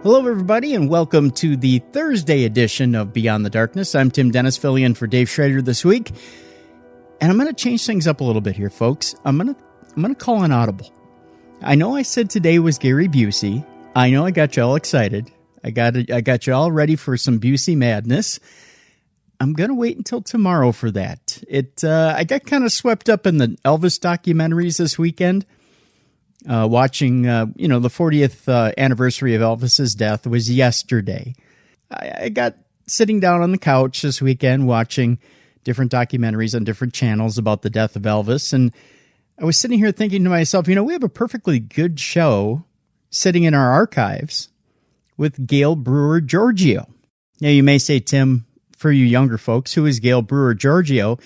Hello, everybody, and welcome to the Thursday edition of Beyond the Darkness. I'm Tim Dennis, filling in for Dave Schrader this week, and I'm going to change things up a little bit here, folks. I'm going to call an audible. I know I said today was Gary Busey. I know I got you all excited. I got you all ready for some Busey madness. I'm going to wait until tomorrow for that. I got kind of swept up in the Elvis documentaries this weekend. Watching, the 40th anniversary of Elvis's death was yesterday. I got sitting down on the couch this weekend watching different documentaries on different channels about the death of Elvis. And I was sitting here thinking to myself, we have a perfectly good show sitting in our archives with Gail Brewer-Giorgio. Now, you may say, Tim, for you younger folks, who is Gail Brewer-Giorgio?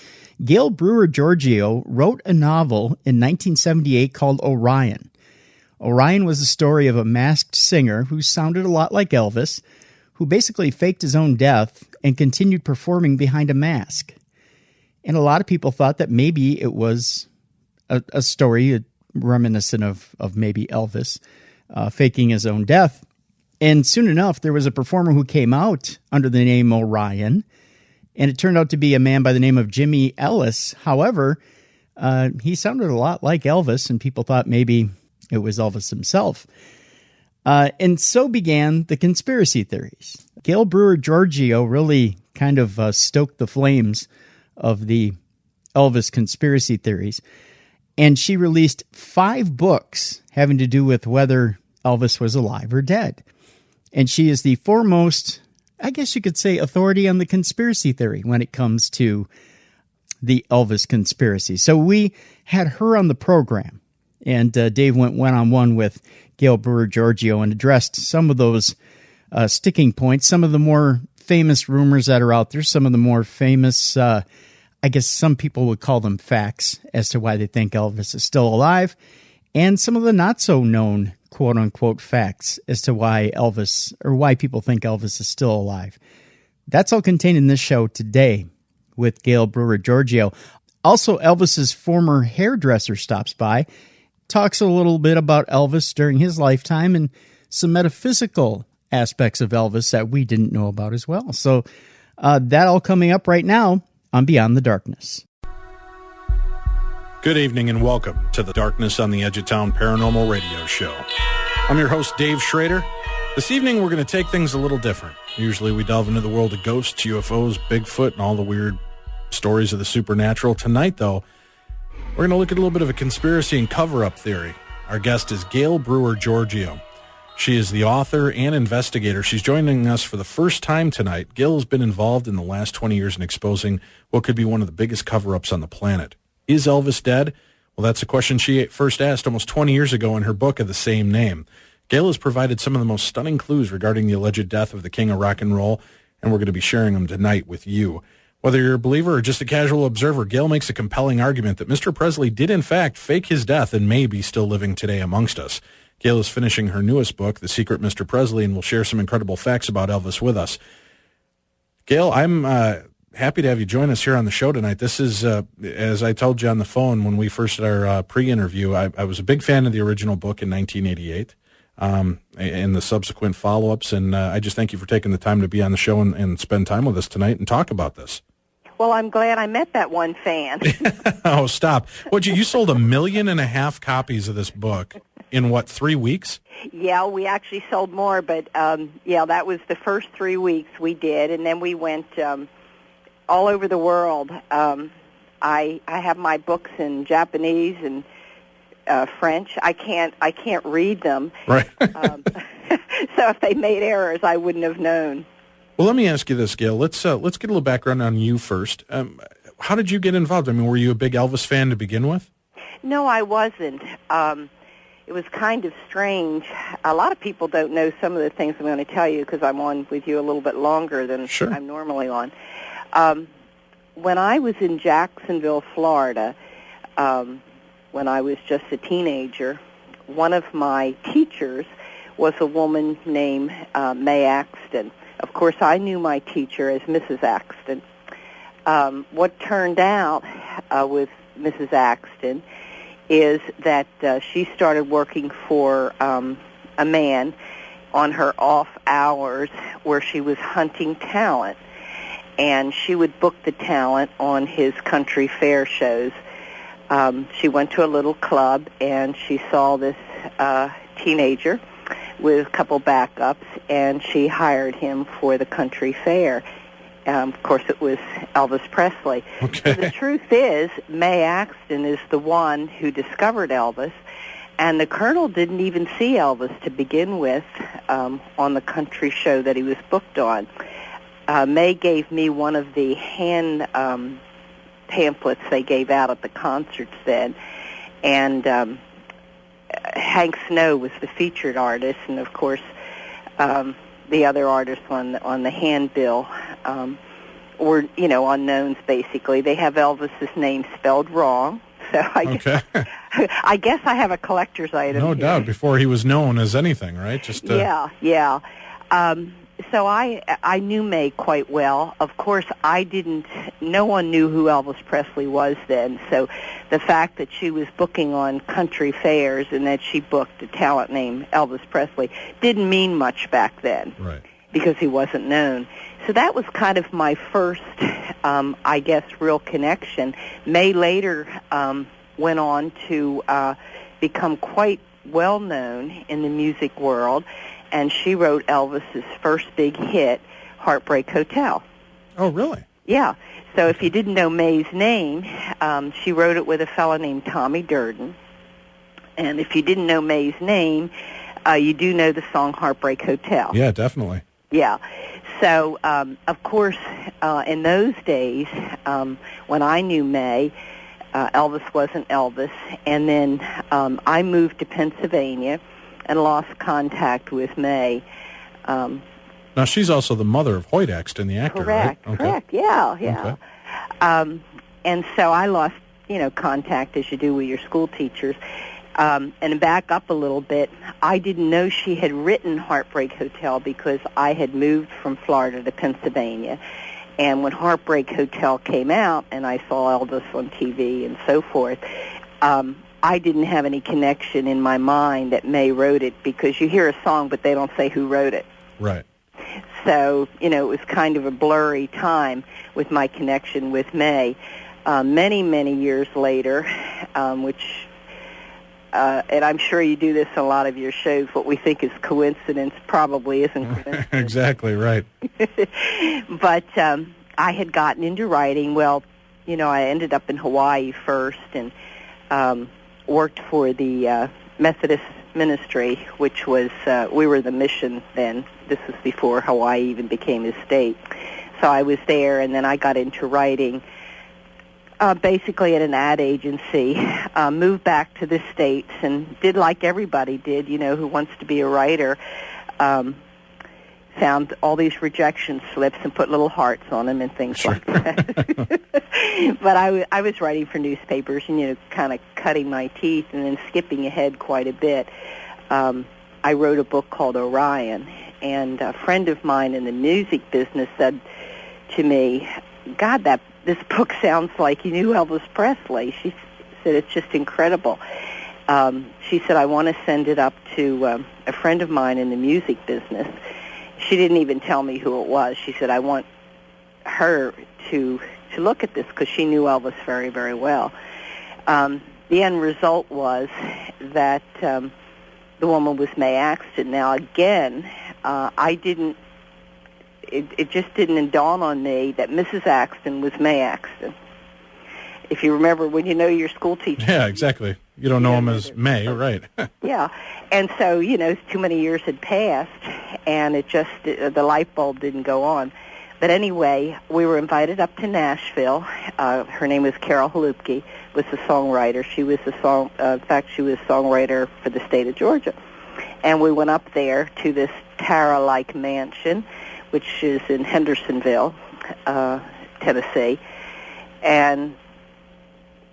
Gail Brewer-Giorgio wrote a novel in 1978 called Orion. Orion was the story of a masked singer who sounded a lot like Elvis, who basically faked his own death and continued performing behind a mask. And a lot of people thought that maybe it was a story reminiscent of maybe Elvis faking his own death. And soon enough, there was a performer who came out under the name Orion, and it turned out to be a man by the name of Jimmy Ellis. However, he sounded a lot like Elvis, and people thought maybe it was Elvis himself. And so began the conspiracy theories. Gail Brewer-Giorgio really kind of stoked the flames of the Elvis conspiracy theories. And she released 5 books having to do with whether Elvis was alive or dead. And she is the foremost, I guess you could say, authority on the conspiracy theory when it comes to the Elvis conspiracy. So we had her on the program, and Dave went one-on-one with Gail Brewer-Giorgio and addressed some of those sticking points, some of the more famous rumors that are out there, some of the more famous, I guess some people would call them facts as to why they think Elvis is still alive, and some of the not-so-known quote-unquote facts as to why Elvis, or why people think Elvis is still alive. That's all contained in this show today with Gail Brewer-Giorgio. Also, Elvis's former hairdresser stops by, talks a little bit about Elvis during his lifetime and some metaphysical aspects of Elvis that we didn't know about as well. So that all coming up right now on Beyond the Darkness. Good evening and welcome to the Darkness on the Edge of Town Paranormal Radio Show. I'm your host, Dave Schrader. This evening, we're going to take things a little different. Usually, we delve into the world of ghosts, UFOs, Bigfoot, and all the weird stories of the supernatural. Tonight, though, we're going to look at a little bit of a conspiracy and cover-up theory. Our guest is Gail Brewer-Giorgio. She is the author and investigator. She's joining us for the first time tonight. Gail has been involved in the last 20 years in exposing what could be one of the biggest cover-ups on the planet. Is Elvis dead? Well, that's a question she first asked almost 20 years ago in her book of the same name. Gail has provided some of the most stunning clues regarding the alleged death of the king of rock and roll, and we're going to be sharing them tonight with you. Whether you're a believer or just a casual observer, Gail makes a compelling argument that Mr. Presley did in fact fake his death and may be still living today amongst us. Gail is finishing her newest book, The Secret Mr. Presley, and will share some incredible facts about Elvis with us. Gail, I'm happy to have you join us here on the show tonight. This is, as I told you on the phone when we first did our pre-interview, I was a big fan of the original book in 1988 and the subsequent follow-ups, and I just thank you for taking the time to be on the show and spend time with us tonight and talk about this. Well, I'm glad I met that one fan. Oh, stop. You sold 1.5 million copies of this book in, 3 weeks? Yeah, we actually sold more, but, that was the first 3 weeks we did, and then we went all over the world. I have my books in Japanese and French. I can't read them. Right. So if they made errors, I wouldn't have known. Well, let me ask you this, Gail. Let's get a little background on you first. How did you get involved? I mean, were you a big Elvis fan to begin with? No, I wasn't. It was kind of strange. A lot of people don't know some of the things I'm going to tell you because I'm on with you a little bit longer than Sure. I'm normally on. When I was in Jacksonville, Florida, when I was just a teenager, one of my teachers was a woman named May Axton. Of course, I knew my teacher as Mrs. Axton. What turned out with Mrs. Axton is that she started working for a man on her off hours where she was hunting talent. And she would book the talent on his country fair shows. She went to a little club, and she saw this teenager with a couple backups, and she hired him for the country fair. Of course, it was Elvis Presley. Okay. So the truth is, May Axton is the one who discovered Elvis, and the Colonel didn't even see Elvis to begin with on the country show that he was booked on. May gave me one of the hand pamphlets they gave out at the concerts then, and Hank Snow was the featured artist, and of course the other artists on the handbill were, unknowns basically. They have Elvis's name spelled wrong, so I guess I have a collector's item. No here. doubt, before he was known as anything, right? Just Yeah. So I knew May quite well. Of course, no one knew who Elvis Presley was then. So the fact that she was booking on country fairs and that she booked a talent named Elvis Presley didn't mean much back then. Right. Because he wasn't known. So that was kind of my first, I guess, real connection. May later went on to become quite well known in the music world, and she wrote Elvis's first big hit, Heartbreak Hotel. Oh, really? Yeah. So if you didn't know May's name, she wrote it with a fellow named Tommy Durden. And if you didn't know May's name, you do know the song Heartbreak Hotel. Yeah, definitely. Yeah. So, of course, in those days, when I knew May, Elvis wasn't Elvis. And then I moved to Pennsylvania and lost contact with May. Now, she's also the mother of Hoyt Axton, the actor, correct, right? Okay. Correct, yeah. Okay. And so I lost, contact as you do with your school teachers. And back up a little bit, I didn't know she had written Heartbreak Hotel because I had moved from Florida to Pennsylvania. And when Heartbreak Hotel came out and I saw Elvis on TV and so forth, I didn't have any connection in my mind that May wrote it because you hear a song but they don't say who wrote it. Right. So, it was kind of a blurry time with my connection with May. Many, many years later, and I'm sure you do this in a lot of your shows, what we think is coincidence probably isn't coincidence. Exactly, right. But I had gotten into writing. Well, I ended up in Hawaii first and worked for the Methodist ministry, which was, we were the mission then. This was before Hawaii even became a state. So I was there, and then I got into writing basically at an ad agency, moved back to the States and did like everybody did, who wants to be a writer, found all these rejection slips and put little hearts on them and things like that. But I was writing for newspapers and, kind of cutting my teeth and then skipping ahead quite a bit. I wrote a book called Orion, and a friend of mine in the music business said to me, God, this book sounds like you knew Elvis Presley. She said, it's just incredible. She said, I want to send it up to a friend of mine in the music business. She didn't even tell me who it was. She said, I want her to look at this because she knew Elvis very, very well. The end result was that the woman was May Axton. Now, again, it just didn't dawn on me that Mrs. Axton was May Axton. If you remember, when you know your school teacher. Yeah, exactly. You don't know him as May, right. Yeah. And so, too many years had passed, and the light bulb didn't go on. But anyway, we were invited up to Nashville. Her name was Carol Halupke, was the songwriter. She was in fact, she was songwriter for the state of Georgia. And we went up there to this Tara-like mansion, which is in Hendersonville, Tennessee. And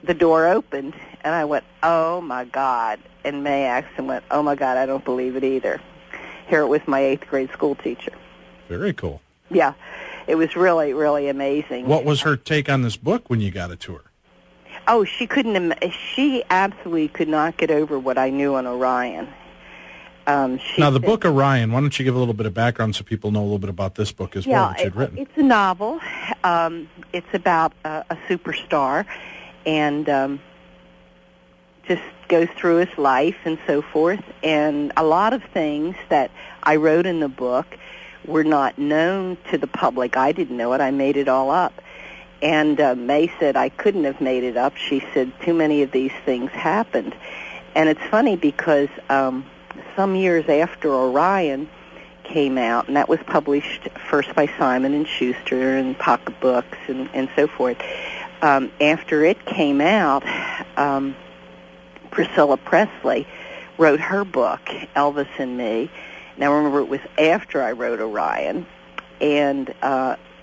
the door opened, and I went, "Oh, my God." And Mae Axton went, "Oh, my God, I don't believe it either." Here it was my 8th grade school teacher. Very cool. Yeah, it was really, really amazing. What was her take on this book when you got it to her? Oh, she absolutely could not get over what I knew on Orion. Now, the book Orion, why don't you give a little bit of background so people know a little bit about this book as well that you'd written? It's a novel. It's about a superstar, and just goes through his life and so forth. And a lot of things that I wrote in the book were not known to the public. I didn't know it. I made it all up. And Mae said I couldn't have made it up. She said too many of these things happened. And it's funny because some years after Orion came out, and that was published first by Simon & Schuster and Pocket Books and so forth, after it came out, Priscilla Presley wrote her book, Elvis and Me. Now, remember, it was after I wrote Orion, and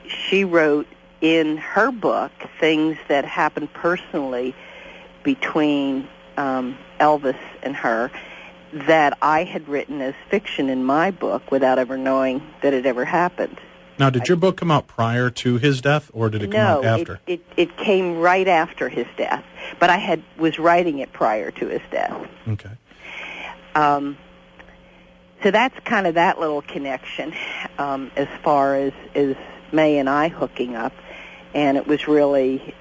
she wrote in her book things that happened personally between Elvis and her that I had written as fiction in my book without ever knowing that it ever happened. Now, did your book come out prior to his death, or did it come out after? No, it came right after his death, but I was writing it prior to his death. Okay. So that's kind of that little connection as far as Mae and I hooking up. And it was really,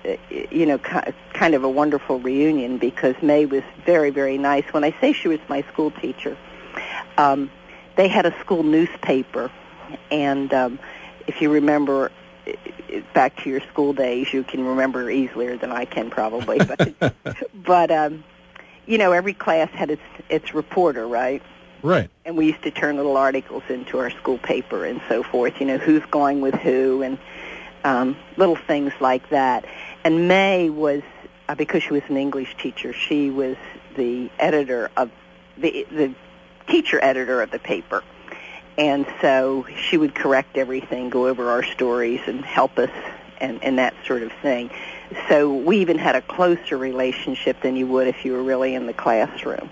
kind of a wonderful reunion because Mae was very, very nice. When I say she was my school teacher, they had a school newspaper. And if you remember back to your school days, you can remember easier than I can probably. But every class had its reporter, right? Right. And we used to turn little articles into our school paper and so forth, who's going with who and little things like that. And Mae was, because she was an English teacher, she was the editor of the teacher editor of the paper. And so she would correct everything, go over our stories and help us and that sort of thing. So we even had a closer relationship than you would if you were really in the classroom.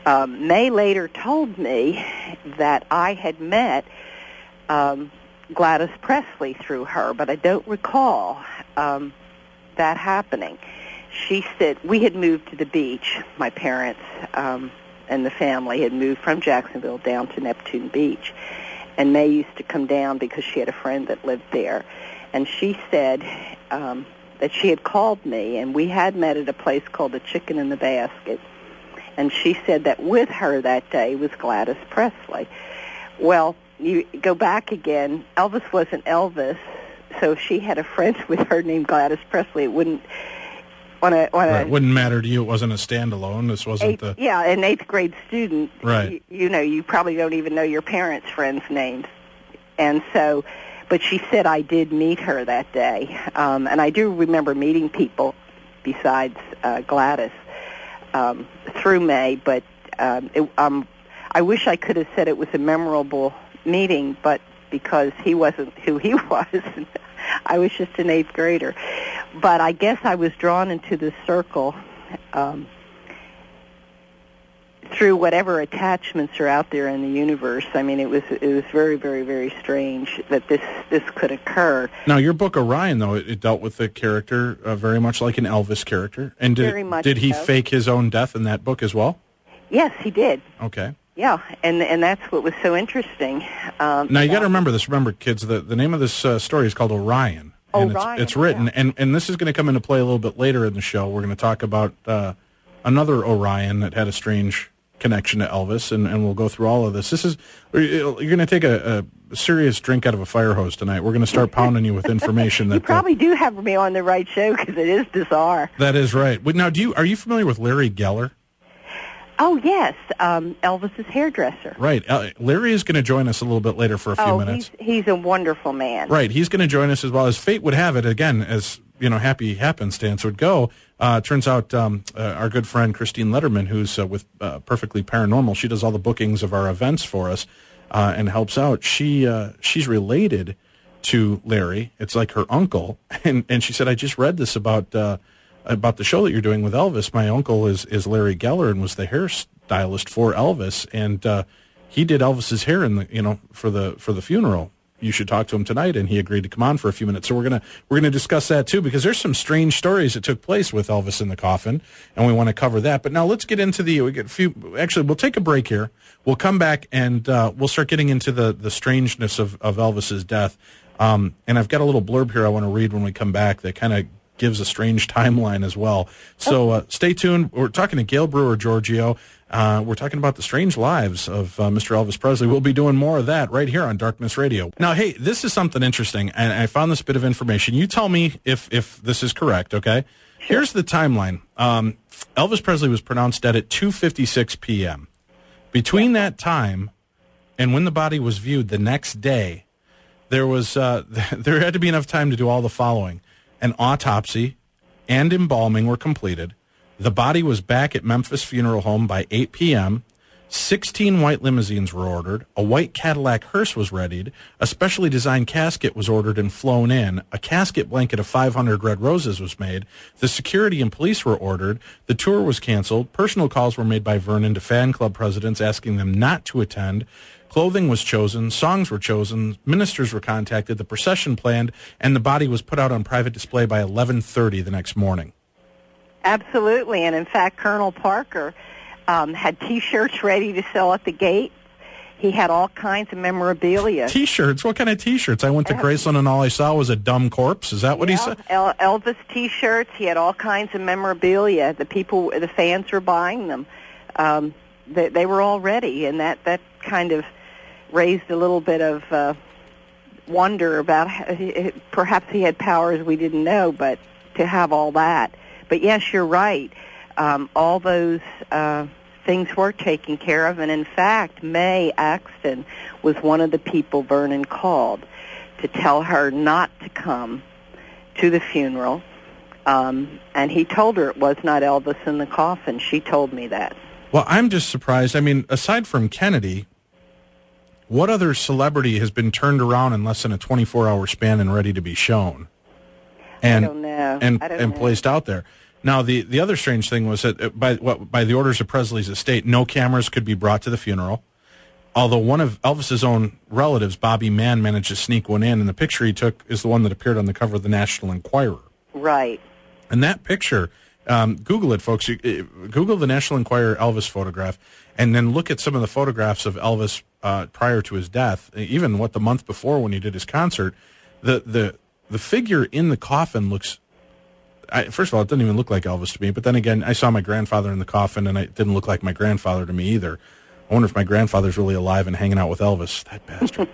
Mae later told me that I had met Gladys Presley through her, but I don't recall that happening. She said we had moved to the beach. My parents and the family had moved from Jacksonville down to Neptune Beach, and Mae used to come down because she had a friend that lived there. And she said that she had called me, and we had met at a place called the Chicken in the Basket. And she said that with her that day was Gladys Presley. Well, you go back again, Elvis wasn't Elvis, so if she had a friend with her named Gladys Presley, it wouldn't it wouldn't matter to you. It wasn't a standalone. This wasn't an 8th grade student. Right. You probably don't even know your parents' friends' names. And so, but she said I did meet her that day. And I do remember meeting people besides Gladys through Mae, but I wish I could have said it was a memorable meeting, but because he wasn't who he was, I was just an 8th grader. But I guess I was drawn into this circle through whatever attachments are out there in the universe. I mean, it was very, very, very strange that this could occur. Now, your book Orion, though, it dealt with the character very much like an Elvis character. And did he fake his own death in that book as well? Yes, he did. Okay. Yeah, and that's what was so interesting. Now, you got to remember this. Remember, kids, the name of this story is called Orion. And Orion, it's written, yeah. and this is going to come into play a little bit later in the show. We're going to talk about another Orion that had a strange connection to Elvis, and we'll go through all of this. You're going to take a serious drink out of a fire hose tonight. We're going to start pounding you with information. You probably do have me on the right show because it is bizarre. That is right. Now, are you familiar with Larry Geller? Oh, yes, Elvis's hairdresser. Right. Larry is going to join us a little bit later for a few minutes. He's a wonderful man. Right. He's going to join us as well. As fate would have it, again, as happy happenstance would go. Turns out our good friend Christine Letterman, who's with Perfectly Paranormal, she does all the bookings of our events for us and helps out. She's related to Larry. It's like her uncle, and she said, I just read this about the show that you're doing with Elvis. My uncle is Larry Geller and was the hairstylist for Elvis, and he did Elvis's hair for the funeral. You should talk to him tonight, and he agreed to come on for a few minutes. So we're gonna discuss that too, because there's some strange stories that took place with Elvis in the coffin, and we want to cover that. But now let's get into we'll take a break here. We'll come back and we'll start getting into the strangeness of Elvis's death. And I've got a little blurb here I want to read when we come back that kind of gives a strange timeline as well. So stay tuned. We're talking to Gail Brewer-Giorgio. We're talking about the strange lives of Mr. Elvis Presley. We'll be doing more of that right here on Darkness Radio. Now, hey, this is something interesting, and I found this bit of information. You tell me if this is correct, okay? Sure. Here's the timeline. Elvis Presley was pronounced dead at 2:56 p.m. Between that time and when the body was viewed the next day, there had to be enough time to do all the following. An autopsy and embalming were completed. The body was back at Memphis Funeral Home by 8 p.m. 16 white limousines were ordered. A white Cadillac hearse was readied. A specially designed casket was ordered and flown in. A casket blanket of 500 red roses was made. The security and police were ordered. The tour was canceled. Personal calls were made by Vernon to fan club presidents asking them not to attend. Clothing was chosen, songs were chosen, ministers were contacted, the procession planned, and the body was put out on private display by 11:30 the next morning. Absolutely, and in fact, Colonel Parker had T-shirts ready to sell at the gate. He had all kinds of memorabilia. T-shirts? What kind of T-shirts? I went to Graceland and all I saw was a dumb corpse. Is that what he said? Elvis T-shirts. He had all kinds of memorabilia. The fans were buying them. They were all ready, and that kind of raised a little bit of wonder about perhaps he had powers we didn't know, but to have all that. But yes, you're right. All those things were taken care of, and in fact, Mae Axton was one of the people Vernon called to tell her not to come to the funeral, and he told her it was not Elvis in the coffin. She told me that. Well, I'm just surprised. I mean, aside from Kennedy, what other celebrity has been turned around in less than a 24-hour span and ready to be shown? And, I don't know. And placed out there. Now, the other strange thing was that by the orders of Presley's estate, no cameras could be brought to the funeral, although one of Elvis's own relatives, Bobby Mann, managed to sneak one in, and the picture he took is the one that appeared on the cover of the National Enquirer. Right. And that picture, Google it, folks. Google the National Enquirer Elvis photograph, and then look at some of the photographs of Elvis prior to his death, even the month before when he did his concert. The figure in the coffin looks... first of all, it doesn't even look like Elvis to me, but then again, I saw my grandfather in the coffin, and it didn't look like my grandfather to me either. I wonder if my grandfather's really alive and hanging out with Elvis. That bastard.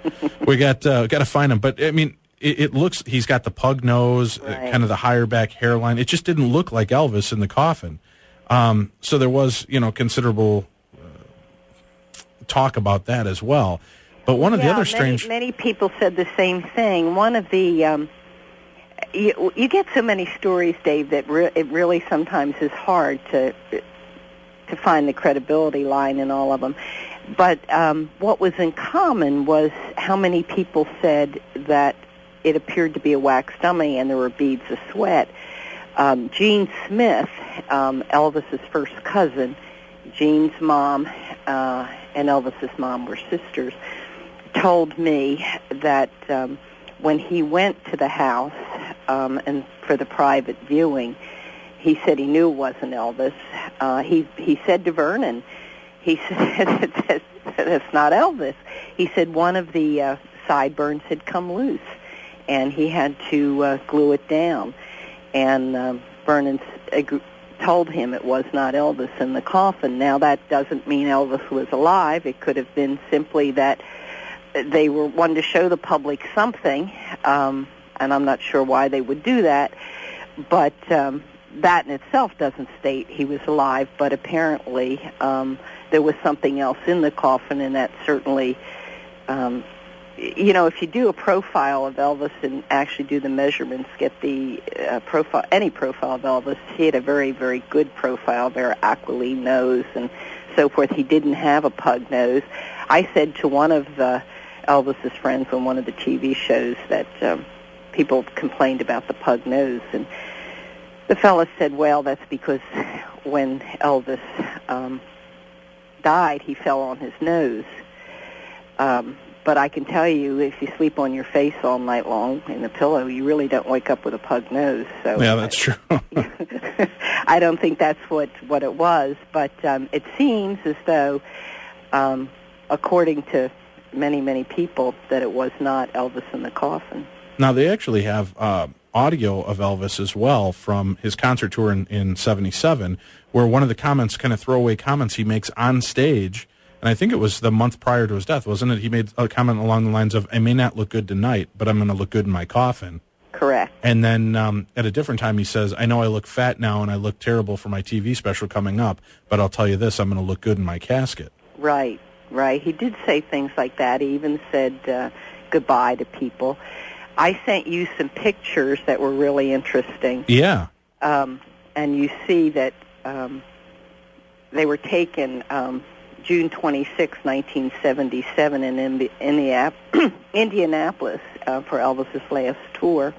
We got to find him. But, I mean, it looks... He's got the pug nose, right. Kind of the higher back hairline. It just didn't look like Elvis in the coffin. So there was, considerable talk about that as well. But one of the other strange... Many people said the same thing. One of the... You get so many stories, Dave, that it really sometimes is hard to find the credibility line in all of them. But what was in common was how many people said that it appeared to be a wax dummy and there were beads of sweat. Gene Smith, Elvis's first cousin, Gene's mom and Elvis's mom were sisters, told me that when he went to the house and for the private viewing, he said he knew it wasn't Elvis. He said to Vernon, he said, that's not Elvis. He said one of the sideburns had come loose, and he had to glue it down. And Vernon told him it was not Elvis in the coffin. Now, that doesn't mean Elvis was alive. It could have been simply that they wanted to show the public something, and I'm not sure why they would do that, but that in itself doesn't state he was alive, but apparently there was something else in the coffin, and that certainly if you do a profile of Elvis and actually do the measurements, get the any profile of Elvis, he had a very, very good profile, very aquiline nose and so forth. He didn't have a pug nose. I said to one of Elvis's friends on one of the TV shows that people complained about the pug nose, and the fellow said, well, that's because when Elvis died, he fell on his nose. But I can tell you, if you sleep on your face all night long in the pillow, you really don't wake up with a pug nose. So yeah, that's true. I don't think that's what it was, but it seems as though, according to many, many people, that it was not Elvis in the coffin. Now, they actually have audio of Elvis as well from his concert tour in 77, where one of the comments, kind of throwaway comments he makes on stage, and I think it was the month prior to his death, wasn't it? He made a comment along the lines of, I may not look good tonight, but I'm going to look good in my coffin. Correct. And then at a different time he says, I know I look fat now and I look terrible for my TV special coming up, but I'll tell you this, I'm going to look good in my casket. Right. He did say things like that. He even said goodbye to people. I sent you some pictures that were really interesting. Yeah. And you see that they were taken June 26, 1977 in Indianapolis for Elvis's last tour.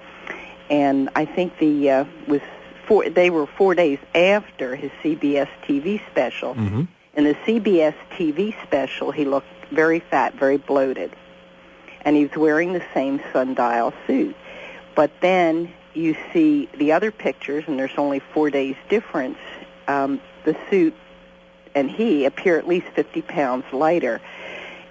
And I think they were 4 days after his CBS TV special. Mm-hmm. In the CBS TV special, he looked very fat, very bloated. And he was wearing the same sundial suit. But then you see the other pictures, and there's only 4 days difference. The suit and he appear at least 50 pounds lighter.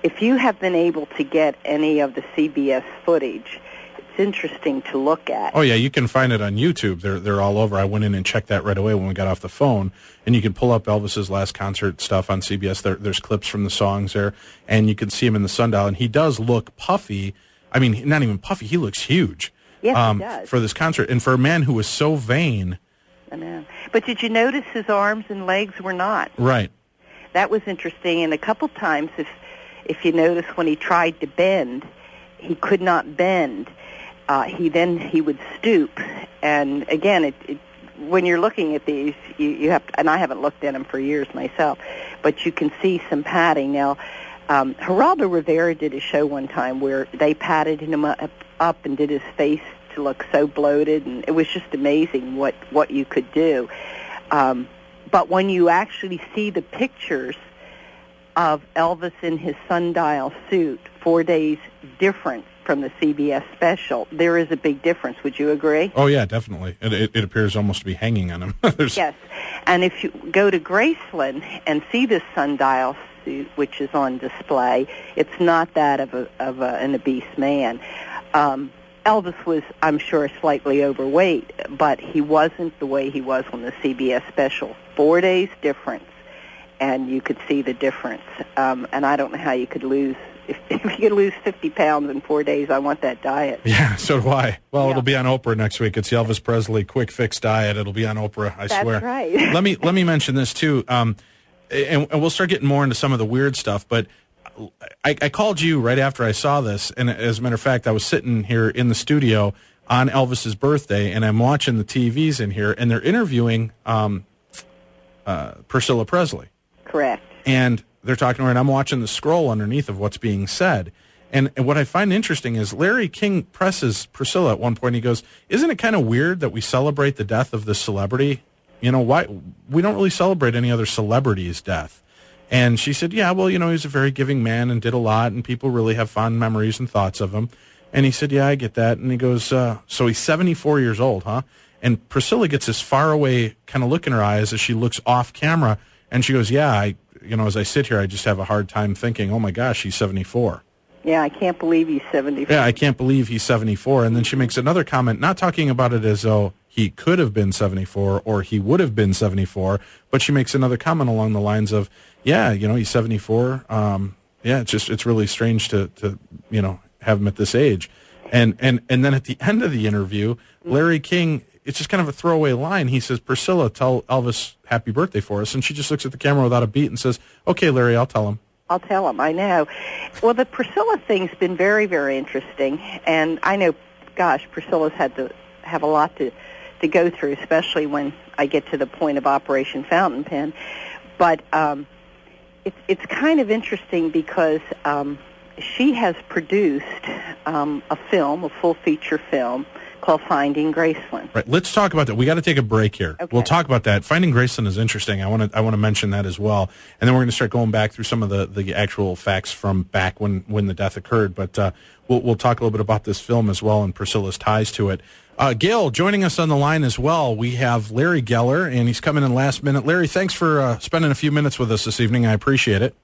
If you have been able to get any of the CBS footage, it's interesting to look at. Oh, yeah, you can find it on YouTube. They're all over. I went in and checked that right away when we got off the phone. And you can pull up Elvis's last concert stuff on CBS. There's clips from the songs there, and you can see him in the sundial. And he does look puffy. I mean, not even puffy. He looks huge. Yes, he does. For this concert. And for a man who was so vain. I know. But did you notice his arms and legs were not? Right. That was interesting. And a couple times, if you notice, when he tried to bend, he could not bend. He would stoop. And again, when you're looking at these, you have to, and I haven't looked at them for years myself, but you can see some padding. Now, Geraldo Rivera did a show one time where they padded him up and did his face to look so bloated, and it was just amazing what you could do. But when you actually see the pictures of Elvis in his sundial suit, 4 days different from the CBS special, there is a big difference. Would you agree? Oh, yeah, definitely. It appears almost to be hanging on him. Yes. And if you go to Graceland and see this sundial suit, which is on display, it's not that of an obese man. Elvis was, I'm sure, slightly overweight, but he wasn't the way he was on the CBS special. 4 days difference, and you could see the difference. And I don't know how you could lose. If you could lose 50 pounds in 4 days, I want that diet. Yeah, so do I. Well, yeah. It'll be on Oprah next week. It's the Elvis Presley Quick Fix Diet. It'll be on Oprah, I swear. That's right. Let me mention this, too, and we'll start getting more into some of the weird stuff, but I called you right after I saw this, and as a matter of fact, I was sitting here in the studio on Elvis's birthday, and I'm watching the TVs in here, and they're interviewing Priscilla Presley. Correct. And they're talking to her, and I'm watching the scroll underneath of what's being said. And what I find interesting is Larry King presses Priscilla at one point. He goes, isn't it kind of weird that we celebrate the death of the celebrity? You know, why we don't really celebrate any other celebrity's death? And she said, yeah, well, you know, he's a very giving man and did a lot, and people really have fond memories and thoughts of him. And he said, yeah, I get that. And he goes, so he's 74 years old, huh? And Priscilla gets this faraway kind of look in her eyes as she looks off camera, and she goes, yeah, as I sit here, I just have a hard time thinking, oh, my gosh, he's 74. Yeah, I can't believe he's 74. Yeah, I can't believe he's 74. And then she makes another comment, not talking about it as though he could have been 74 or he would have been 74, but she makes another comment along the lines of, yeah, he's 74. Yeah, it's really strange to have him at this age. And then at the end of the interview, Larry King, it's just kind of a throwaway line. He says, Priscilla, tell Elvis happy birthday for us. And she just looks at the camera without a beat and says, okay, Larry, I'll tell him. I'll tell him. I know. Well, the Priscilla thing's been very, very interesting, and I know, gosh, Priscilla's had to have a lot to go through, especially when I get to the point of Operation Fountain Pen. But it's kind of interesting because she has produced a film, a full feature film, called Finding Graceland. Right. Let's talk about that. We got to take a break here. Okay. We'll talk about that. Finding Graceland is interesting. I want to mention that as well, and then we're going to start going back through some of the actual facts from back when the death occurred. But we'll talk a little bit about this film as well and Priscilla's ties to it. Gail, joining us on the line as well, we have Larry Geller, and he's coming in last minute. Larry, thanks for spending a few minutes with us this evening. I appreciate it.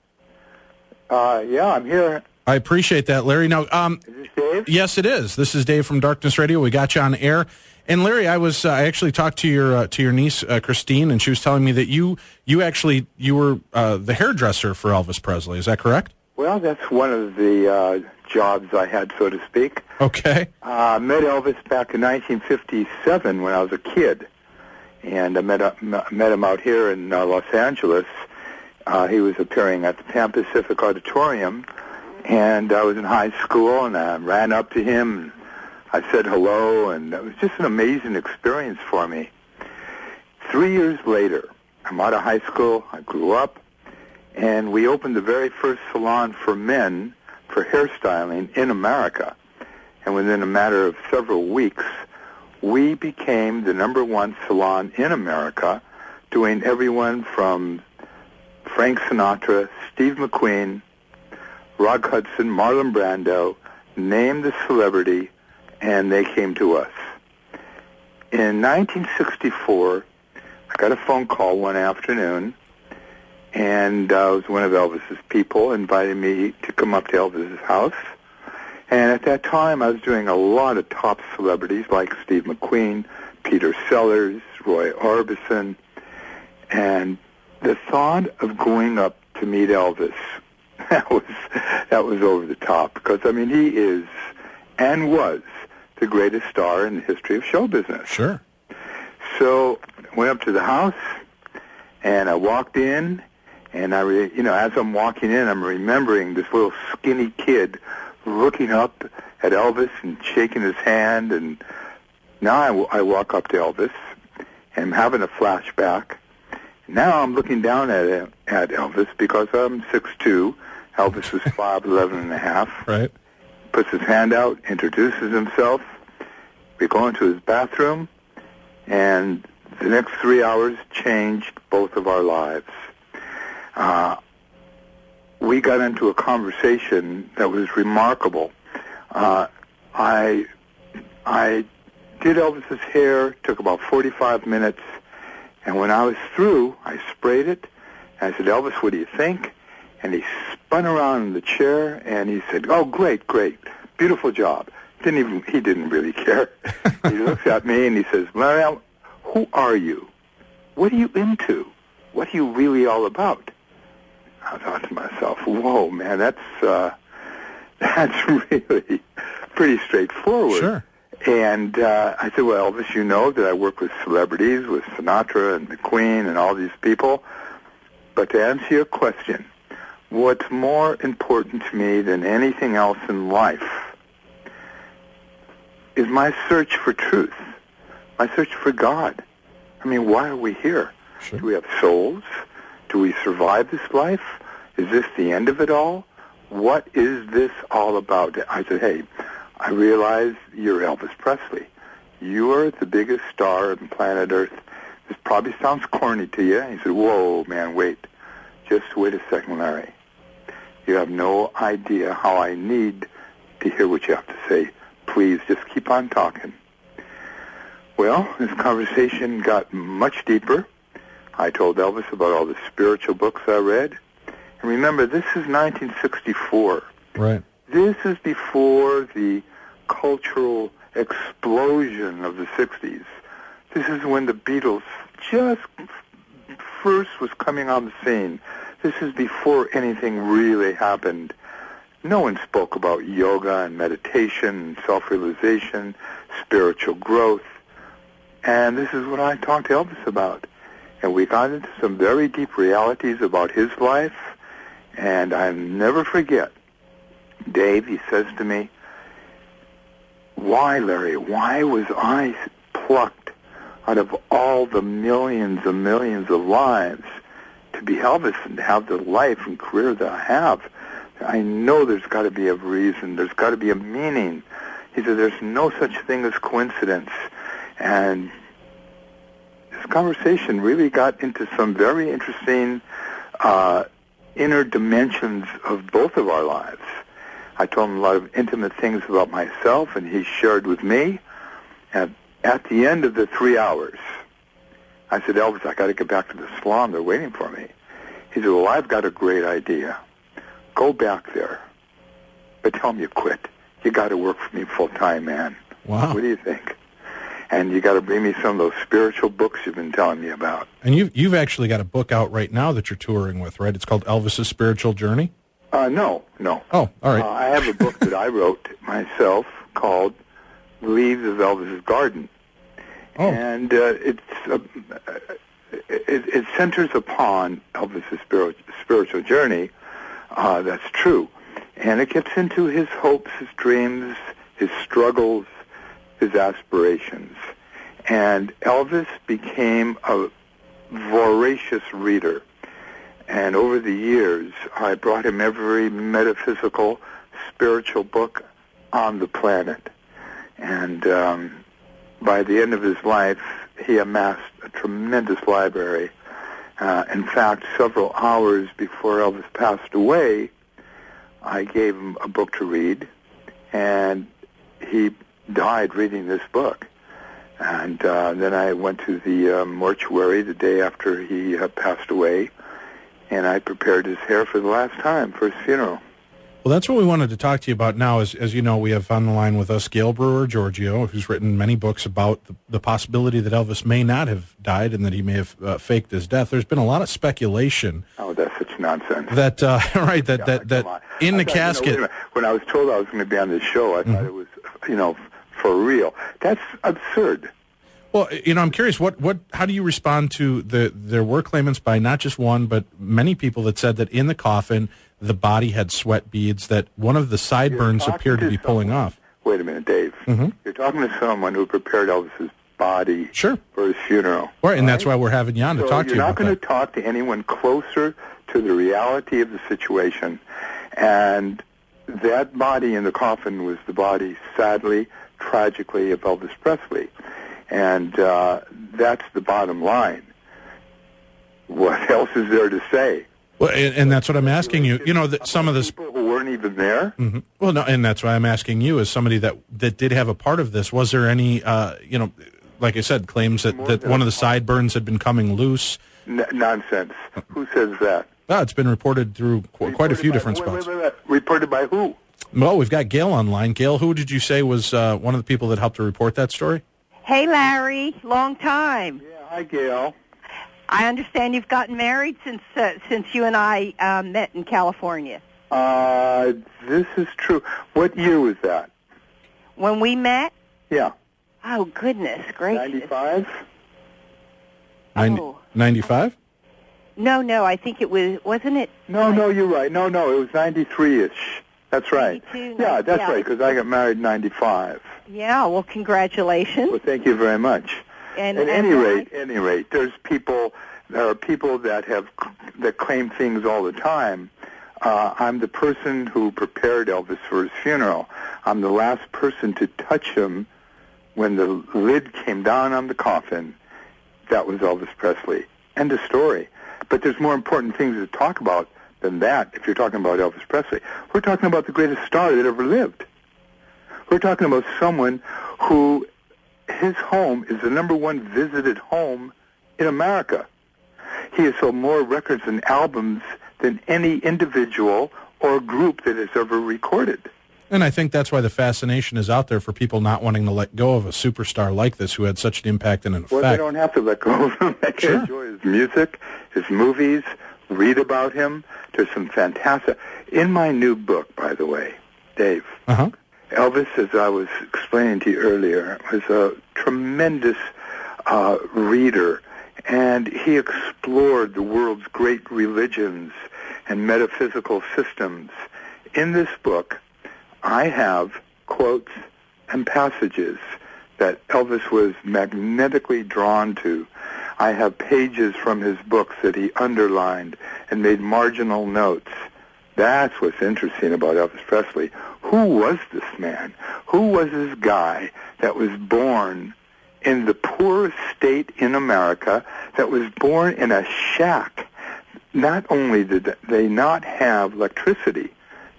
Yeah, I'm here. I appreciate that, Larry. Now, is this Dave? Yes, it is. This is Dave from Darkness Radio. We got you on air. And Larry, I actually talked to your niece Christine, and she was telling me that you were the hairdresser for Elvis Presley. Is that correct? Well, that's one of the jobs I had, so to speak. Okay. Met Elvis back in 1957 when I was a kid, and I met him out here in Los Angeles. He was appearing at the Pan Pacific Auditorium, and I was in high school, and I ran up to him, and I said hello, and it was just an amazing experience for me. 3 years later, I'm out of high school, I grew up, and we opened the very first salon for men for hairstyling in America. And within a matter of several weeks, we became the #1 salon in America, doing everyone from Frank Sinatra, Steve McQueen, Rock Hudson, Marlon Brando, name the celebrity, and they came to us. In 1964, I got a phone call one afternoon, and it was one of Elvis's people invited me to come up to Elvis's house. And at that time, I was doing a lot of top celebrities like Steve McQueen, Peter Sellers, Roy Orbison, and the thought of going up to meet Elvis, that was over the top, because I mean he is and was the greatest star in the history of show business. Sure. So I went up to the house, and I walked in, and as I'm walking in, I'm remembering this little skinny kid looking up at Elvis and shaking his hand, and now I walk up to Elvis, and I'm having a flashback. Now I'm looking down at Elvis because I'm 6'2". Elvis was 5'11 and a half. Right. Puts his hand out, introduces himself. We go into his bathroom, and the next 3 hours changed both of our lives. We got into a conversation that was remarkable. I did Elvis's hair, took about 45 minutes, and when I was through, I sprayed it, and I said, Elvis, what do you think? And he spun around in the chair, and he said, oh, great, beautiful job. He didn't really care. He looks at me, and he says, well, who are you? What are you into? What are you really all about? I thought to myself, whoa, man, that's really pretty straightforward. Sure. And I said, well, Elvis, you know that I work with celebrities, with Sinatra and McQueen and all these people. But to answer your question, what's more important to me than anything else in life is my search for truth, my search for God. I mean, why are we here? Sure. Do we have souls? Do we survive this life? Is this the end of it all? What is this all about? I said, hey, I realize you're Elvis Presley. You are the biggest star on planet Earth. This probably sounds corny to you. He said, whoa, man, wait. Just wait a second, Larry. You have no idea how I need to hear what you have to say. Please, just keep on talking. Well, this conversation got much deeper. I told Elvis about all the spiritual books I read. And remember, this is 1964. Right. This is before the cultural explosion of the 60s. This is when the Beatles just first was coming on the scene. This is before anything really happened. No one spoke about yoga and meditation and self-realization, spiritual growth. And this is what I talked to Elvis about. And we got into some very deep realities about his life And I'll never forget, Dave, he says to me, why, Larry, why was I plucked out of all the millions and millions of lives to be Elvis and to have the life and career that I have? I know there's got to be a reason. There's got to be a meaning. He said, there's no such thing as coincidence. And this conversation really got into some very interesting inner dimensions of both of our lives. I told him a lot of intimate things about myself, and he shared with me. And at the end of the 3 hours, I said, Elvis, I got to get back to the salon. They're waiting for me. He said, well, I've got a great idea. Go back there, but tell him you quit. You got to work for me full time, man. Wow. What do you think? And you got to bring me some of those spiritual books you've been telling me about. And you've actually got a book out right now that you're touring with, right? It's called Elvis's Spiritual Journey? No. Oh, all right. I have a book that I wrote myself called Leaves of Elvis's Garden. Oh. And it centers upon Elvis's spiritual journey. That's true. And it gets into his hopes, his dreams, his struggles, his aspirations. And Elvis became a voracious reader. And over the years, I brought him every metaphysical, spiritual book on the planet. And by the end of his life, he amassed a tremendous library. In fact, several hours before Elvis passed away, I gave him a book to read, and he died reading this book. And then I went to the mortuary the day after he passed away, and I prepared his hair for the last time for his funeral. Well, that's what we wanted to talk to you about now. As you know, we have on the line with us Gail Brewer-Giorgio, who's written many books about the possibility that Elvis may not have died and that he may have faked his death. There's been a lot of speculation. Oh, that's such nonsense. That right, that in the casket. When I was told I was going to be on this show, I thought it was, for real. That's absurd. Well, I'm curious, how do you respond to there were claimants by not just one, but many people that said that in the coffin, the body had sweat beads, that one of the sideburns appeared to be pulling off. Wait a minute, Dave. Mm-hmm. You're talking to someone who prepared Elvis's body for his funeral. Right, and that's why we're having you on to talk to you about that. You're not going to talk to anyone closer to the reality of the situation. And that body in the coffin was the body, sadly, tragically, of Elvis Presley. And that's the bottom line. What else is there to say? Well, and that's what I'm asking you. Some of this people who weren't even there. Mm-hmm. Well, no, and that's why I'm asking you, as somebody that did have a part of this. Was there any, like I said, claims that one of the sideburns had been coming loose? Nonsense. Who says that? It's been reported through quite a few different spots. Wait. Reported by who? Well, we've got Gail online. Gail, who did you say was one of the people that helped to report that story? Hey, Larry. Long time. Yeah, hi, Gail. I understand you've gotten married since you and I met in California. This is true. What year was that? When we met? Yeah. Oh, goodness gracious. 95? 95? No, I think it was, wasn't it? No, you're right. No, it was 93-ish. That's right. 92, yeah, that's right, because I got married in 95. Yeah, well, congratulations. Well, thank you very much. And At any rate, there are people that claim things all the time. I'm the person who prepared Elvis for his funeral. I'm the last person to touch him when the lid came down on the coffin. That was Elvis Presley. End of story. But there's more important things to talk about than that if you're talking about Elvis Presley. We're talking about the greatest star that ever lived. We're talking about someone who his home is the #1 visited home in America. He has sold more records and albums than any individual or group that has ever recorded. And I think that's why the fascination is out there for people not wanting to let go of a superstar like this who had such an impact and an effect. Well, they don't have to let go of him. They can enjoy his music, his movies, read about him. There's some fantastic... In my new book, by the way, Dave, Elvis, as I was explaining to you earlier, was a tremendous reader, and he explored the world's great religions and metaphysical systems. In this book, I have quotes and passages that Elvis was magnetically drawn to. I have pages from his books that he underlined and made marginal notes. That's what's interesting about Elvis Presley. Who was this man? Who was this guy that was born in the poorest state in America, that was born in a shack? Not only did they not have electricity,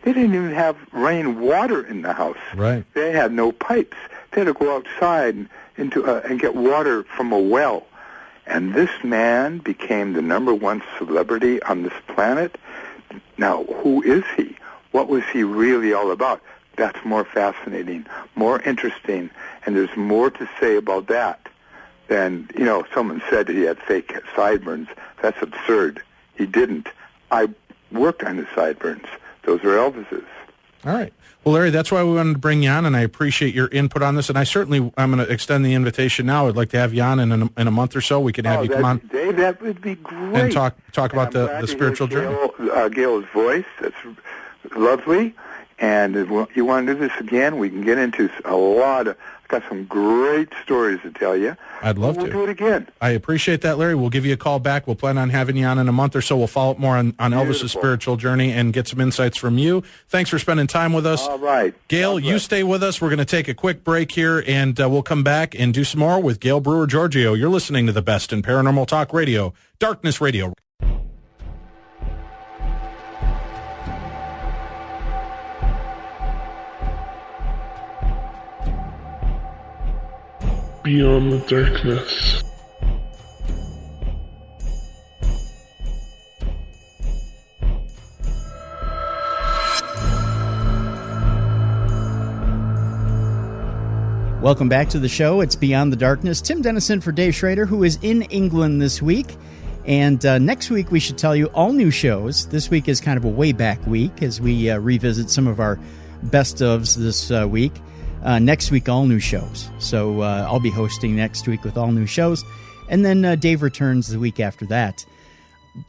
they didn't even have running water in the house. Right. They had no pipes. They had to go outside and get water from a well. And this man became the number one celebrity on this planet. Now, who is he? What was he really all about? That's more fascinating, more interesting, and there's more to say about that than, someone said that he had fake sideburns. That's absurd. He didn't. I worked on his sideburns. Those are Elvis's. All right. Well, Larry, that's why we wanted to bring you on, and I appreciate your input on this. And I'm going to extend the invitation now. I'd like to have you on in a month or so. We can have you come on. Dave, that would be great. And talk about the spiritual journey. Gail's voice, that's lovely. And if you want to do this again, we can get into I've got some great stories to tell you. I'd love to. We'll do it again. I appreciate that, Larry. We'll give you a call back. We'll plan on having you on in a month or so. We'll follow up more on Elvis's spiritual journey and get some insights from you. Thanks for spending time with us. All right. Gail, you stay with us. We're going to take a quick break here, and we'll come back and do some more with Gail Brewer-Giorgio. You're listening to the best in paranormal talk radio, Darkness Radio. Beyond the darkness. Welcome back to the show. It's Beyond the Darkness. Tim Dennison for Dave Schrader, who is in England this week. And next week, we should tell you all new shows. This week is kind of a Wayback week as we revisit some of our best ofs this week. Next week, all new shows. So I'll be hosting next week with all new shows. And then Dave returns the week after that.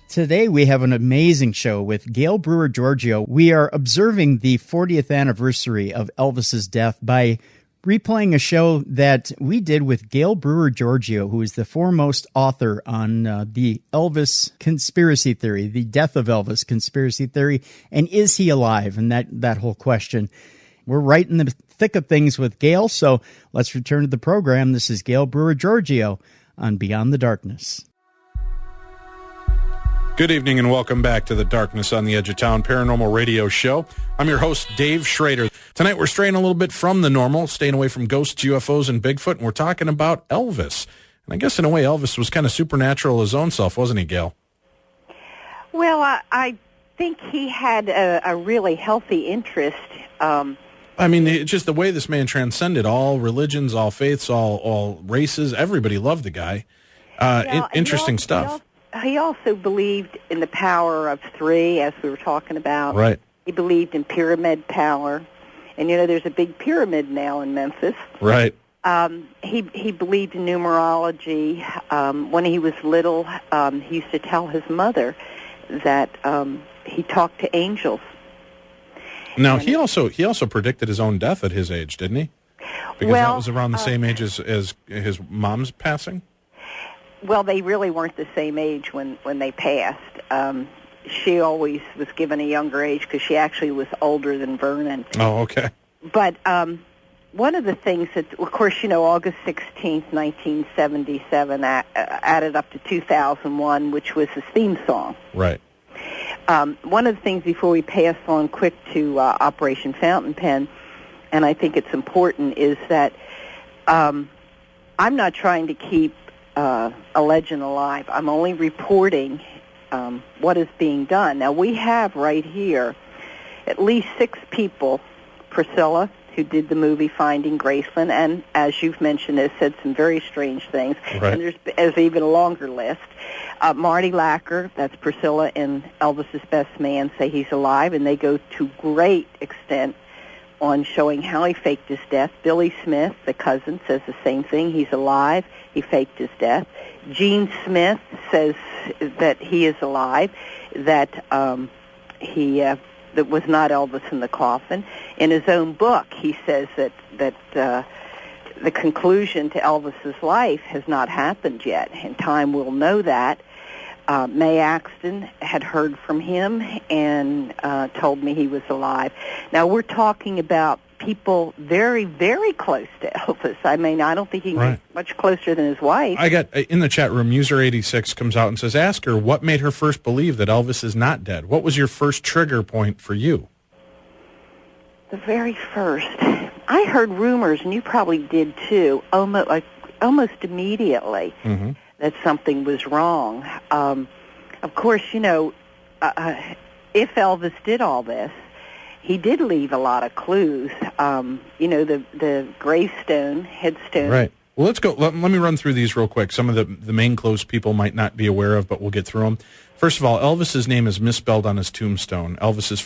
Today, we have an amazing show with Gail Brewer-Giorgio. We are observing the 40th anniversary of Elvis's death by replaying a show that we did with Gail Brewer-Giorgio, who is the foremost author on the Elvis conspiracy theory, the death of Elvis conspiracy theory, and is he alive? And that whole question. We're right in the thick of things with Gail, so let's return to the program. This is Gail Brewer-Giorgio on Beyond the Darkness. Good evening and welcome back to the Darkness on the Edge of Town Paranormal Radio Show. I'm your host, Dave Schrader. Tonight we're straying a little bit from the normal, staying away from ghosts, UFOs, and Bigfoot, and we're talking about Elvis. And I guess in a way Elvis was kind of supernatural his own self, wasn't he, Gail? Well, I think he had a really healthy interest. I mean, just the way this man transcended all religions, all faiths, all races. Everybody loved the guy. Interesting stuff. He also believed in the power of three, as we were talking about. Right. He believed in pyramid power. And, there's a big pyramid now in Memphis. Right. He believed in numerology. When he was little, he used to tell his mother that he talked to angels. Now, he also predicted his own death at his age, didn't he? Because that was around the same age as his mom's passing? Well, they really weren't the same age when they passed. She always was given a younger age because she actually was older than Vernon. Oh, okay. But one of the things that, of course, August 16th, 1977 added up to 2001, which was his theme song. Right. One of the things before we pass on quick to Operation Fountain Pen, and I think it's important, is that I'm not trying to keep a legend alive. I'm only reporting what is being done. Now, we have right here at least 6 people, Priscilla, who did the movie Finding Graceland, and as you've mentioned, has said some very strange things. Right. And there's even a longer list. Marty Lacker, that's Priscilla and Elvis's best man, say he's alive, and they go to great extent on showing how he faked his death. Billy Smith, the cousin, says the same thing. He's alive. He faked his death. Gene Smith says that he is alive, that that was not Elvis in the coffin. In his own book, he says that the conclusion to Elvis's life has not happened yet, and time will know that. Mae Axton had heard from him and told me he was alive. Now, we're talking about people very, very close to Elvis. I mean, I don't think he was much closer than his wife. I got, in the chat room, User86 comes out and says, ask her what made her first believe that Elvis is not dead. What was your first trigger point for you? The very first. I heard rumors, and you probably did too, almost immediately, that something was wrong. Of course, you know, if Elvis did all this, he did leave a lot of clues. You know, the gravestone, headstone. Right. Well, let's go. Let me run through these real quick. Some of the main clues people might not be aware of, but we'll get through them. First of all, Elvis's name is misspelled on his tombstone. Elvis's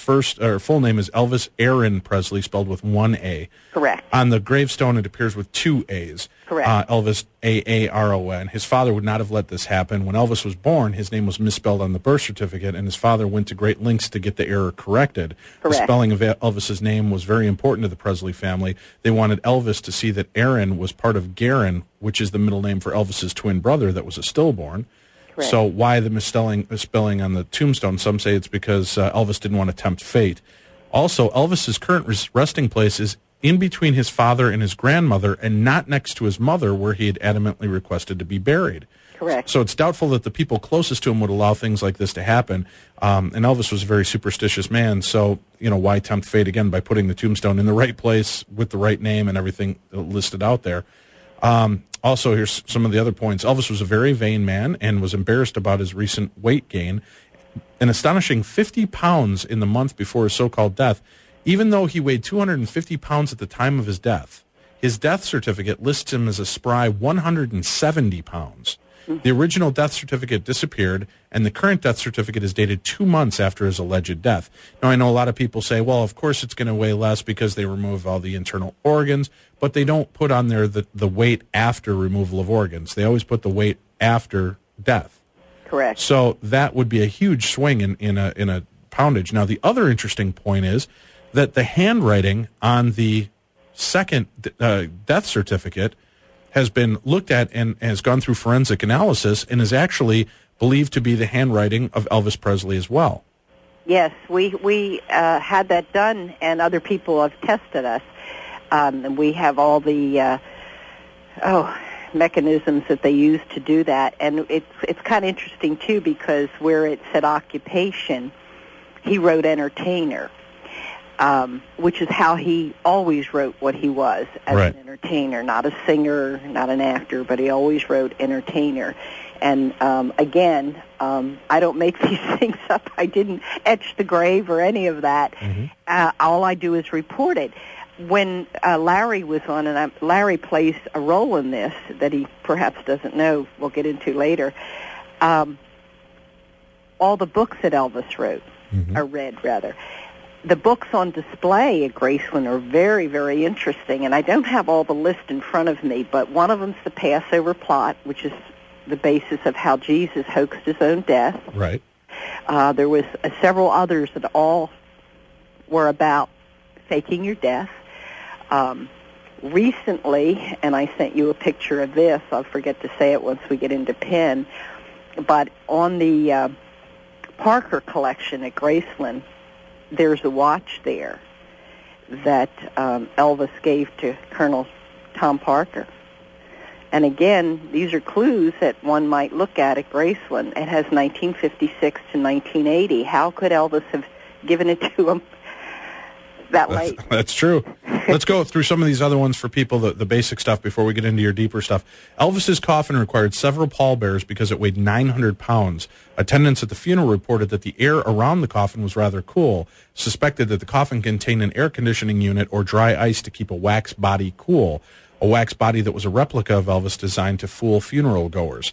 full name is Elvis Aaron Presley, spelled with one A. Correct. On the gravestone, it appears with two A's. Correct. Elvis Aaron. His father would not have let this happen. When Elvis was born, his name was misspelled on the birth certificate, and his father went to great lengths to get the error corrected. Correct. The spelling of Elvis's name was very important to the Presley family. They wanted Elvis to see that Aaron was part of Garin, which is the middle name for Elvis's twin brother that was a stillborn. Correct. So why the misspelling on the tombstone? Some say it's because Elvis didn't want to tempt fate. Also, Elvis's current resting place is in between his father and his grandmother, and not next to his mother, where he had adamantly requested to be buried. Correct. So it's doubtful that the people closest to him would allow things like this to happen. And Elvis was a very superstitious man, so, you know, why tempt fate again by putting the tombstone in the right place with the right name and everything listed out there? Also, here's some of the other points. Elvis was a very vain man and was embarrassed about his recent weight gain. An astonishing 50 pounds in the month before his so-called death, even though he weighed 250 pounds at the time of his death. His death certificate lists him as a spry 170 pounds. The original death certificate disappeared, and the current death certificate is dated 2 months after his alleged death. Now, I know a lot of people say, well, of course it's going to weigh less because they remove all the internal organs, but they don't put on there the weight after removal of organs. They always put the weight after death. Correct. So that would be a huge swing in a poundage. Now, the other interesting point is that the handwriting on the second death certificate has been looked at and has gone through forensic analysis and is actually believed to be the handwriting of Elvis Presley as well. Yes, we had that done, and other people have tested us. And we have all the mechanisms that they use to do that. And it's kind of interesting, too, because where it said occupation, he wrote entertainer. Which is how he always wrote what he was, as an entertainer, not a singer, not an actor, but he always wrote entertainer. And again, I don't make these things up. I didn't etch the grave or any of that. All I do is report it. When Larry was on, and Larry plays a role in this that he perhaps doesn't know, we'll get into later, all the books that Elvis wrote, or read, rather. The books on display at Graceland are very, very interesting, and I don't have all the list in front of me, but one of them's the Passover Plot, which is the basis of how Jesus hoaxed his own death. Right. There was several others that all were about faking your death. Recently, and I sent you a picture of this, I'll forget to say it once we get into Penn, but on the Parker collection at Graceland, there's a watch there that Elvis gave to Colonel Tom Parker. And again, these are clues that one might look at Graceland. It has 1956 to 1980. How could Elvis have given it to him that late? That's true. Let's go through some of these other ones for people, the basic stuff, before we get into your deeper stuff. Elvis's coffin required several pallbearers because it weighed 900 pounds. Attendants at the funeral reported that the air around the coffin was rather cool, suspected that the coffin contained an air conditioning unit or dry ice to keep a wax body cool, a wax body that was a replica of Elvis designed to fool funeral goers.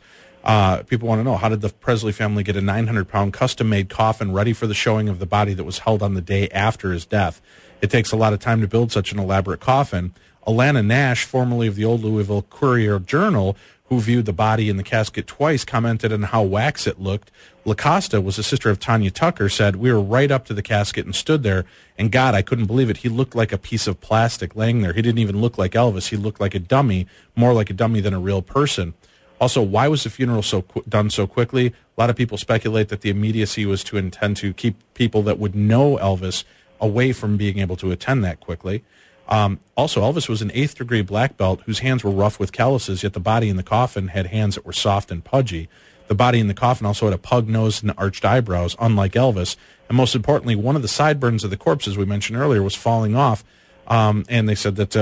People want to know, how did the Presley family get a 900-pound custom-made coffin ready for the showing of the body that was held on the day after his death? It takes a lot of time to build such an elaborate coffin. Alana Nash, formerly of the old Louisville Courier-Journal, who who viewed the body in the casket twice, commented on how wax it looked. LaCosta was a sister of Tanya Tucker, said, "We were right up to the casket and stood there, and God, I couldn't believe it. He looked like a piece of plastic laying there. He didn't even look like Elvis. He looked like a dummy, more like a dummy than a real person." Also, why was the funeral done so quickly? A lot of people speculate that the immediacy was to intend to keep people that would know Elvis away from being able to attend that quickly. Also, Elvis was an 8th-degree black belt whose hands were rough with calluses, yet the body in the coffin had hands that were soft and pudgy. The body in the coffin also had a pug nose and arched eyebrows, unlike Elvis. And most importantly, one of the sideburns of the corpse, as we mentioned earlier, was falling off. And they said that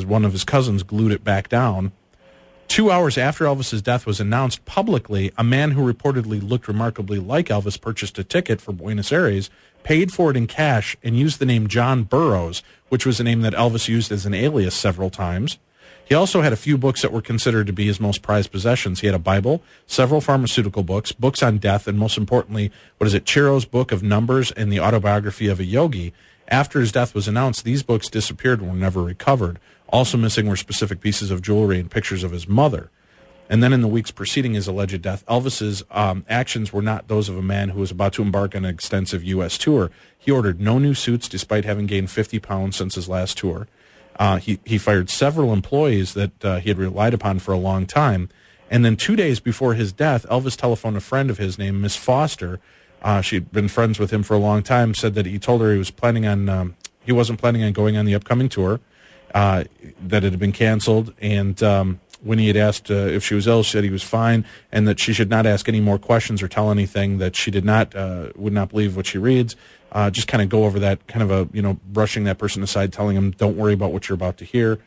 one of his cousins glued it back down. 2 hours after Elvis's death was announced publicly, a man who reportedly looked remarkably like Elvis purchased a ticket for Buenos Aires, paid for it in cash, and used the name John Burroughs, which was a name that Elvis used as an alias several times. He also had a few books that were considered to be his most prized possessions. He had a Bible, several pharmaceutical books, books on death, and most importantly, Chiro's Book of Numbers and the Autobiography of a Yogi. After his death was announced, these books disappeared and were never recovered. Also missing were specific pieces of jewelry and pictures of his mother. And then in the weeks preceding his alleged death, Elvis's actions were not those of a man who was about to embark on an extensive U.S. tour. He ordered no new suits despite having gained 50 pounds since his last tour. He fired several employees that he had relied upon for a long time. And then 2 days before his death, Elvis telephoned a friend of his named Miss Foster. She'd been friends with him for a long time, said that he told her he wasn't planning on going on the upcoming tour, that it had been canceled, and when he had asked if she was ill, she said he was fine, and that she should not ask any more questions or tell anything, that she would not believe what she reads. Just kind of go over that, kind of brushing that person aside, telling him, don't worry about what you're about to hear.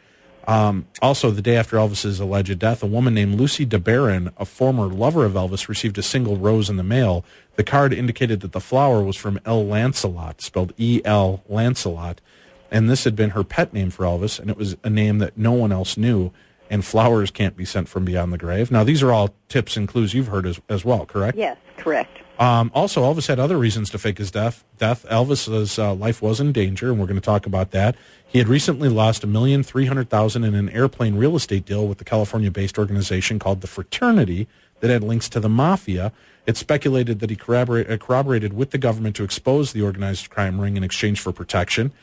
Also, the day after Elvis's alleged death, a woman named Lucy DeBaron, a former lover of Elvis, received a single rose in the mail. The card indicated that the flower was from L. Lancelot, spelled E-L Lancelot, and this had been her pet name for Elvis, and it was a name that no one else knew, and flowers can't be sent from beyond the grave. Now, these are all tips and clues you've heard as well, correct? Yes, correct. Also, Elvis had other reasons to fake his death. Elvis's life was in danger, and we're going to talk about that. He had recently lost $1,300,000 in an airplane real estate deal with the California-based organization called the Fraternity that had links to the mafia. It's speculated that he corroborated with the government to expose the organized crime ring in exchange for protection.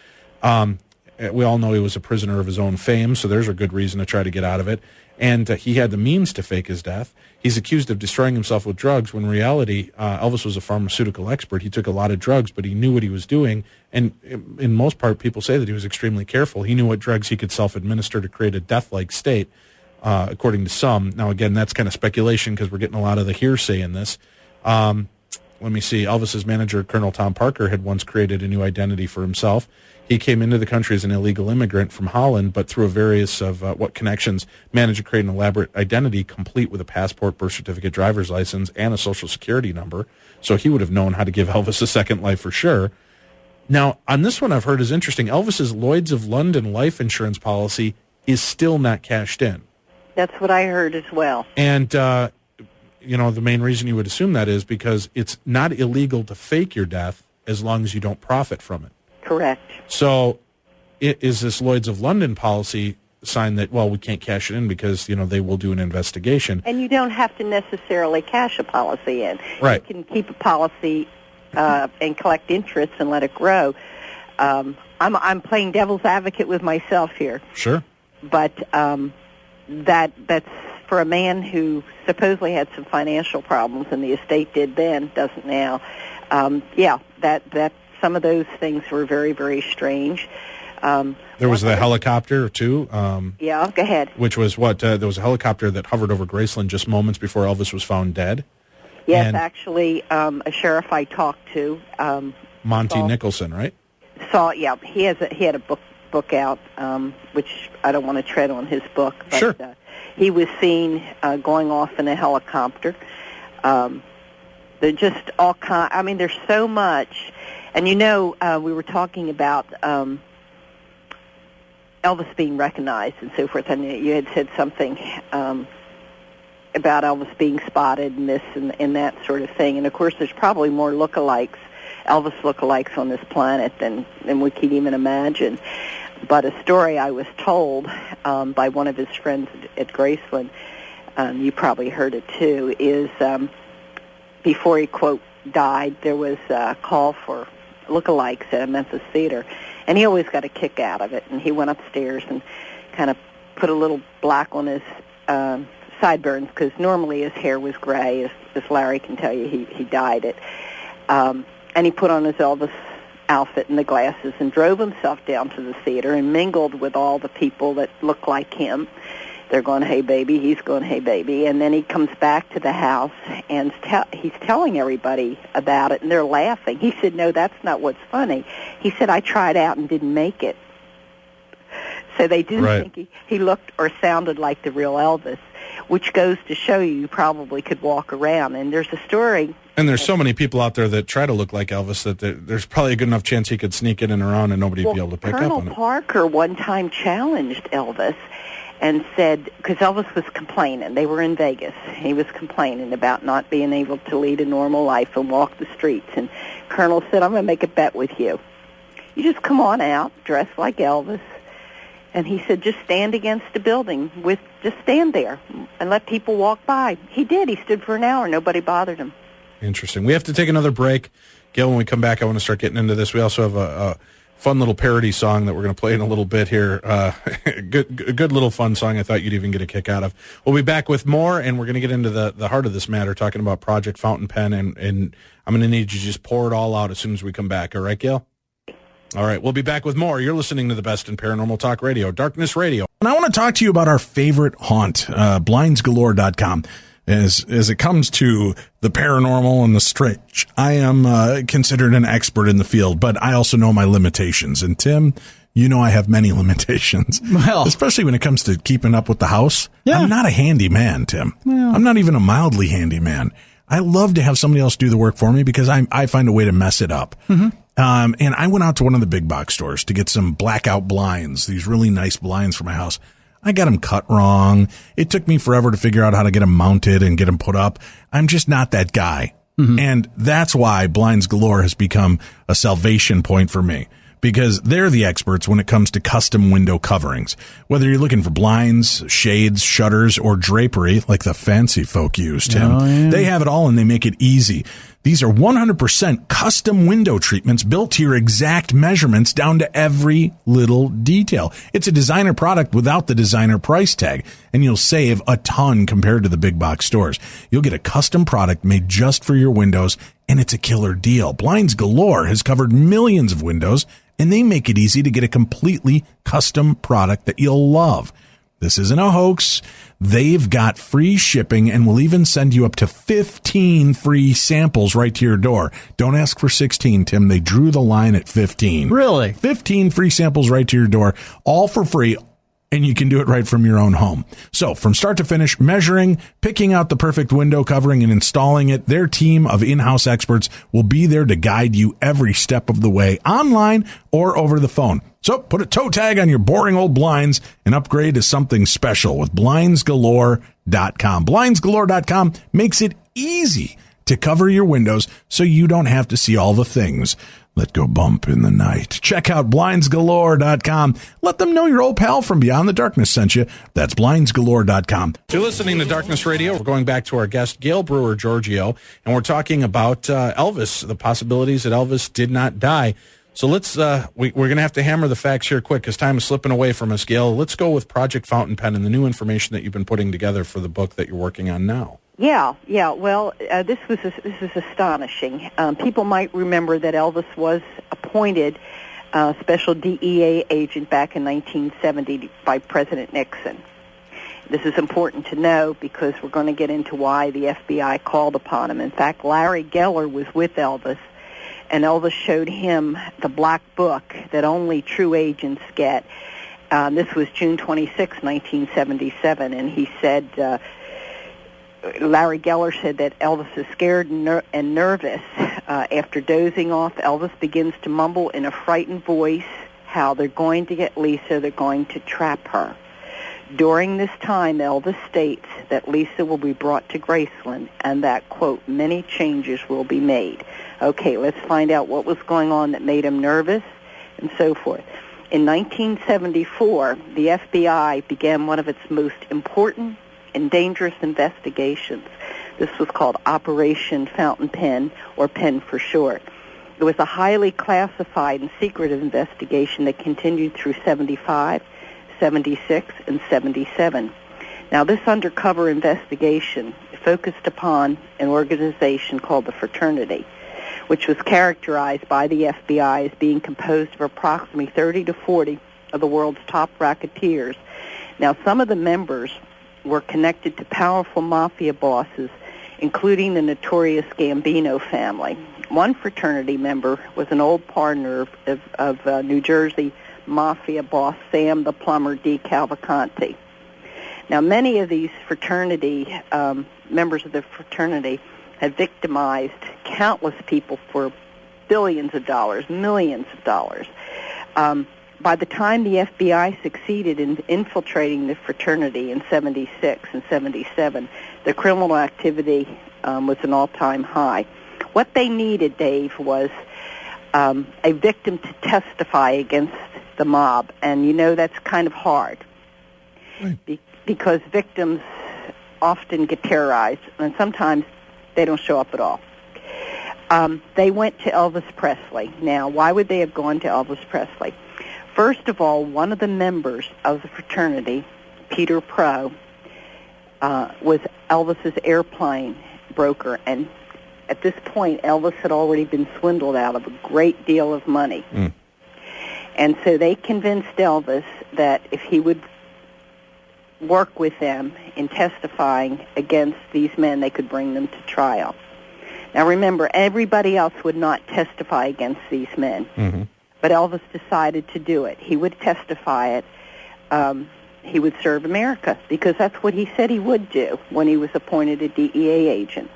We all know he was a prisoner of his own fame, so there's a good reason to try to get out of it. And he had the means to fake his death. He's accused of destroying himself with drugs, when in reality, Elvis was a pharmaceutical expert. He took a lot of drugs, but he knew what he was doing. And in most part, people say that he was extremely careful. He knew what drugs he could self-administer to create a death-like state, according to some. Now, again, that's kind of speculation because we're getting a lot of the hearsay in this. Let me see. Elvis's manager, Colonel Tom Parker, had once created a new identity for himself. He came into the country as an illegal immigrant from Holland, but through a various of connections, managed to create an elaborate identity complete with a passport, birth certificate, driver's license, and a social security number. So he would have known how to give Elvis a second life for sure. Now, on this one I've heard is interesting. Elvis's Lloyd's of London life insurance policy is still not cashed in. That's what I heard as well. And, the main reason you would assume that is because it's not illegal to fake your death as long as you don't profit from it. Correct. So is this Lloyd's of London policy sign that, well, we can't cash it in because, they will do an investigation. And you don't have to necessarily cash a policy in. Right. You can keep a policy and collect interest and let it grow. I'm playing devil's advocate with myself here. Sure. But that's for a man who supposedly had some financial problems, and the estate did then, doesn't now. That some of those things were very, very strange. There was the helicopter, too. Yeah, go ahead. Which was what? There was a helicopter that hovered over Graceland just moments before Elvis was found dead. Yes, and actually, a sheriff I talked to. Monty Nicholson, right? He had a book out, which I don't want to tread on his book. But, sure. He was seen going off in a helicopter. They're just all there's so much. And we were talking about Elvis being recognized and so forth, and you had said something about Elvis being spotted and this and that sort of thing. And, of course, there's probably more Elvis lookalikes on this planet than we can even imagine. But a story I was told by one of his friends at Graceland, you probably heard it too, is before he, quote, died, there was a call for lookalikes at a Memphis theater, and he always got a kick out of it, and he went upstairs and kind of put a little black on his sideburns, because normally his hair was gray, as Larry can tell you. He dyed it. And he put on his Elvis outfit and the glasses and drove himself down to the theater and mingled with all the people that looked like him. They're going, hey, baby. He's going, hey, baby. And then he comes back to the house, and he's telling everybody about it, and they're laughing. He said, no, that's not what's funny. He said, I tried out and didn't make it. So they didn't think he looked or sounded like the real Elvis, which goes to show you probably could walk around. And there's a story. And there's so many people out there that try to look like Elvis that there's probably a good enough chance he could sneak in and around and nobody would be able to pick up on it. Colonel Parker one time challenged Elvis and said, because Elvis was complaining. They were in Vegas. He was complaining about not being able to lead a normal life and walk the streets. And Colonel said, I'm going to make a bet with you. You just come on out, dress like Elvis. And he said, just stand against the building. Just stand there and let people walk by. He did. He stood for an hour. Nobody bothered him. Interesting. We have to take another break. Gail, when we come back, I want to start getting into this. We also have a fun little parody song that we're going to play in a little bit here. Good little fun song I thought you'd even get a kick out of. We'll be back with more, and we're going to get into the heart of this matter, talking about Project Fountain Pen, and I'm going to need you to just pour it all out as soon as we come back. All right, Gail? All right, we'll be back with more. You're listening to the best in paranormal talk radio, Darkness Radio. And I want to talk to you about our favorite haunt, blindsgalore.com. As it comes to the paranormal and the strange, I am considered an expert in the field, but I also know my limitations. And Tim, you know I have many limitations, especially when it comes to keeping up with the house. Yeah. I'm not a handy man, Tim. Well, I'm not even a mildly handy man. I love to have somebody else do the work for me because I find a way to mess it up. Mm-hmm. And I went out to one of the big box stores to get some blackout blinds, these really nice blinds for my house. I got them cut wrong. It took me forever to figure out how to get them mounted and get them put up. I'm just not that guy. Mm-hmm. And that's why Blinds Galore has become a salvation point for me, because they're the experts when it comes to custom window coverings. Whether you're looking for blinds, shades, shutters, or drapery, like the fancy folk use, Tim, They have it all and they make it easy. These are 100% custom window treatments built to your exact measurements down to every little detail. It's a designer product without the designer price tag, and you'll save a ton compared to the big box stores. You'll get a custom product made just for your windows, and it's a killer deal. Blinds Galore has covered millions of windows, and they make it easy to get a completely custom product that you'll love. This isn't a hoax. They've got free shipping and will even send you up to 15 free samples right to your door. Don't ask for 16, Tim. They drew the line at 15. Really? 15 free samples right to your door, all for free. And you can do it right from your own home. So from start to finish, measuring, picking out the perfect window covering, and installing it, their team of in-house experts will be there to guide you every step of the way, online or over the phone. So put a toe tag on your boring old blinds and upgrade to something special with blindsgalore.com. Blindsgalore.com makes it easy to cover your windows so you don't have to see all the things that go bump in the night. Check out blindsgalore.com. Let them know your old pal from Beyond the Darkness sent you. That's blindsgalore.com. You're listening to Darkness Radio. We're going back to our guest, Gail Brewer-Giorgio, and we're talking about Elvis, the possibilities that Elvis did not die. So let's, we're going to have to hammer the facts here quick because time is slipping away from us, Gail. Let's go with Project Fountain Pen and the new information that you've been putting together for the book that you're working on now. Yeah. Well, this is astonishing. People might remember that Elvis was appointed special DEA agent back in 1970 by President Nixon. This is important to know because we're going to get into why the FBI called upon him. In fact, Larry Geller was with Elvis, and Elvis showed him the black book that only true agents get. This was June 26, 1977, and he said... Larry Geller said that Elvis is scared and nervous. After dozing off, Elvis begins to mumble in a frightened voice how they're going to get Lisa, they're going to trap her. During this time, Elvis states that Lisa will be brought to Graceland and that, quote, many changes will be made. Okay, let's find out what was going on that made him nervous and so forth. In 1974, the FBI began one of its most important in dangerous investigations. This was called Operation Fountain Pen, or Pen for short. It was a highly classified and secretive investigation that continued through 75, 76, and 77. Now, this undercover investigation focused upon an organization called the Fraternity, which was characterized by the FBI as being composed of approximately 30 to 40 of the world's top racketeers. Now, some of the members were connected to powerful mafia bosses, including the notorious Gambino family. One fraternity member was an old partner of New Jersey mafia boss Sam the Plumber D. Cavalcanti. Now, many of these fraternity members of the fraternity had victimized countless people for billions of dollars, millions of dollars. By the time the FBI succeeded in infiltrating the fraternity in 76 and 77, the criminal activity was an all-time high. What they needed, Dave, was a victim to testify against the mob, and you know that's kind of hard because victims often get terrorized, and sometimes they don't show up at all. They went to Elvis Presley. Now, why would they have gone to Elvis Presley? First of all, one of the members of the fraternity, Peter Pro, was Elvis's airplane broker, and at this point, Elvis had already been swindled out of a great deal of money. And so they convinced Elvis that if he would work with them in testifying against these men, they could bring them to trial. Now remember, everybody else would not testify against these men, but Elvis decided to do it. He would testify it. He would serve America, because that's what he said he would do when he was appointed a DEA agent.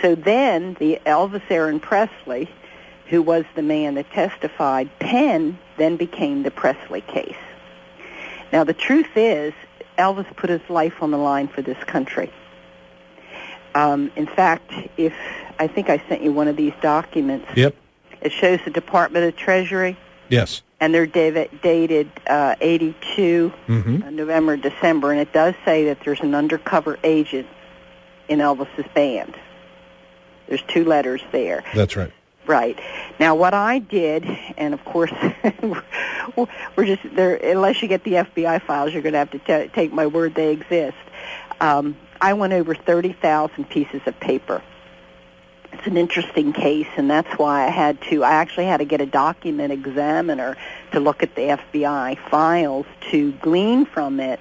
So then the Elvis Aaron Presley, who was the man that testified, Penn then became the Presley case. Now, the truth is, Elvis put his life on the line for this country. In fact, I think I sent you one of these documents. Yep. It shows the Department of Treasury. Yes. And they're dated 82, November, December, and it does say that there's an undercover agent in Elvis's band. There's 2 letters there. That's right. Right. Now, what I did, and of course, we're just there. Unless you get the FBI files, you're going to have to take my word they exist. I went over 30,000 pieces of paper. It's an interesting case, and that's why I actually had to get a document examiner to look at the FBI files to glean from it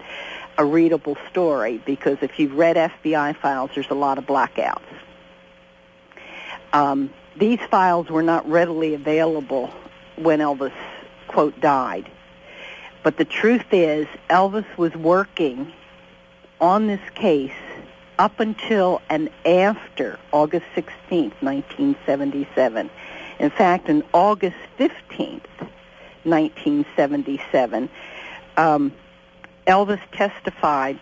a readable story, because if you've read FBI files, there's a lot of blackouts. These files were not readily available when Elvis, quote, died. But the truth is, Elvis was working on this case up until and after August 16th, 1977. In fact, on August 15th, 1977, Elvis testified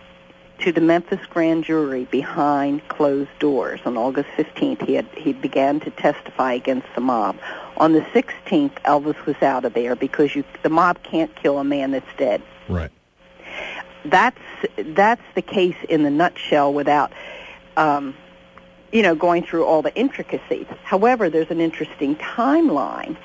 to the Memphis grand jury behind closed doors. On August 15th, he began to testify against the mob. On the 16th, Elvis was out of there because the mob can't kill a man that's dead. Right. That's the case in the nutshell without, going through all the intricacies. However, there's an interesting timeline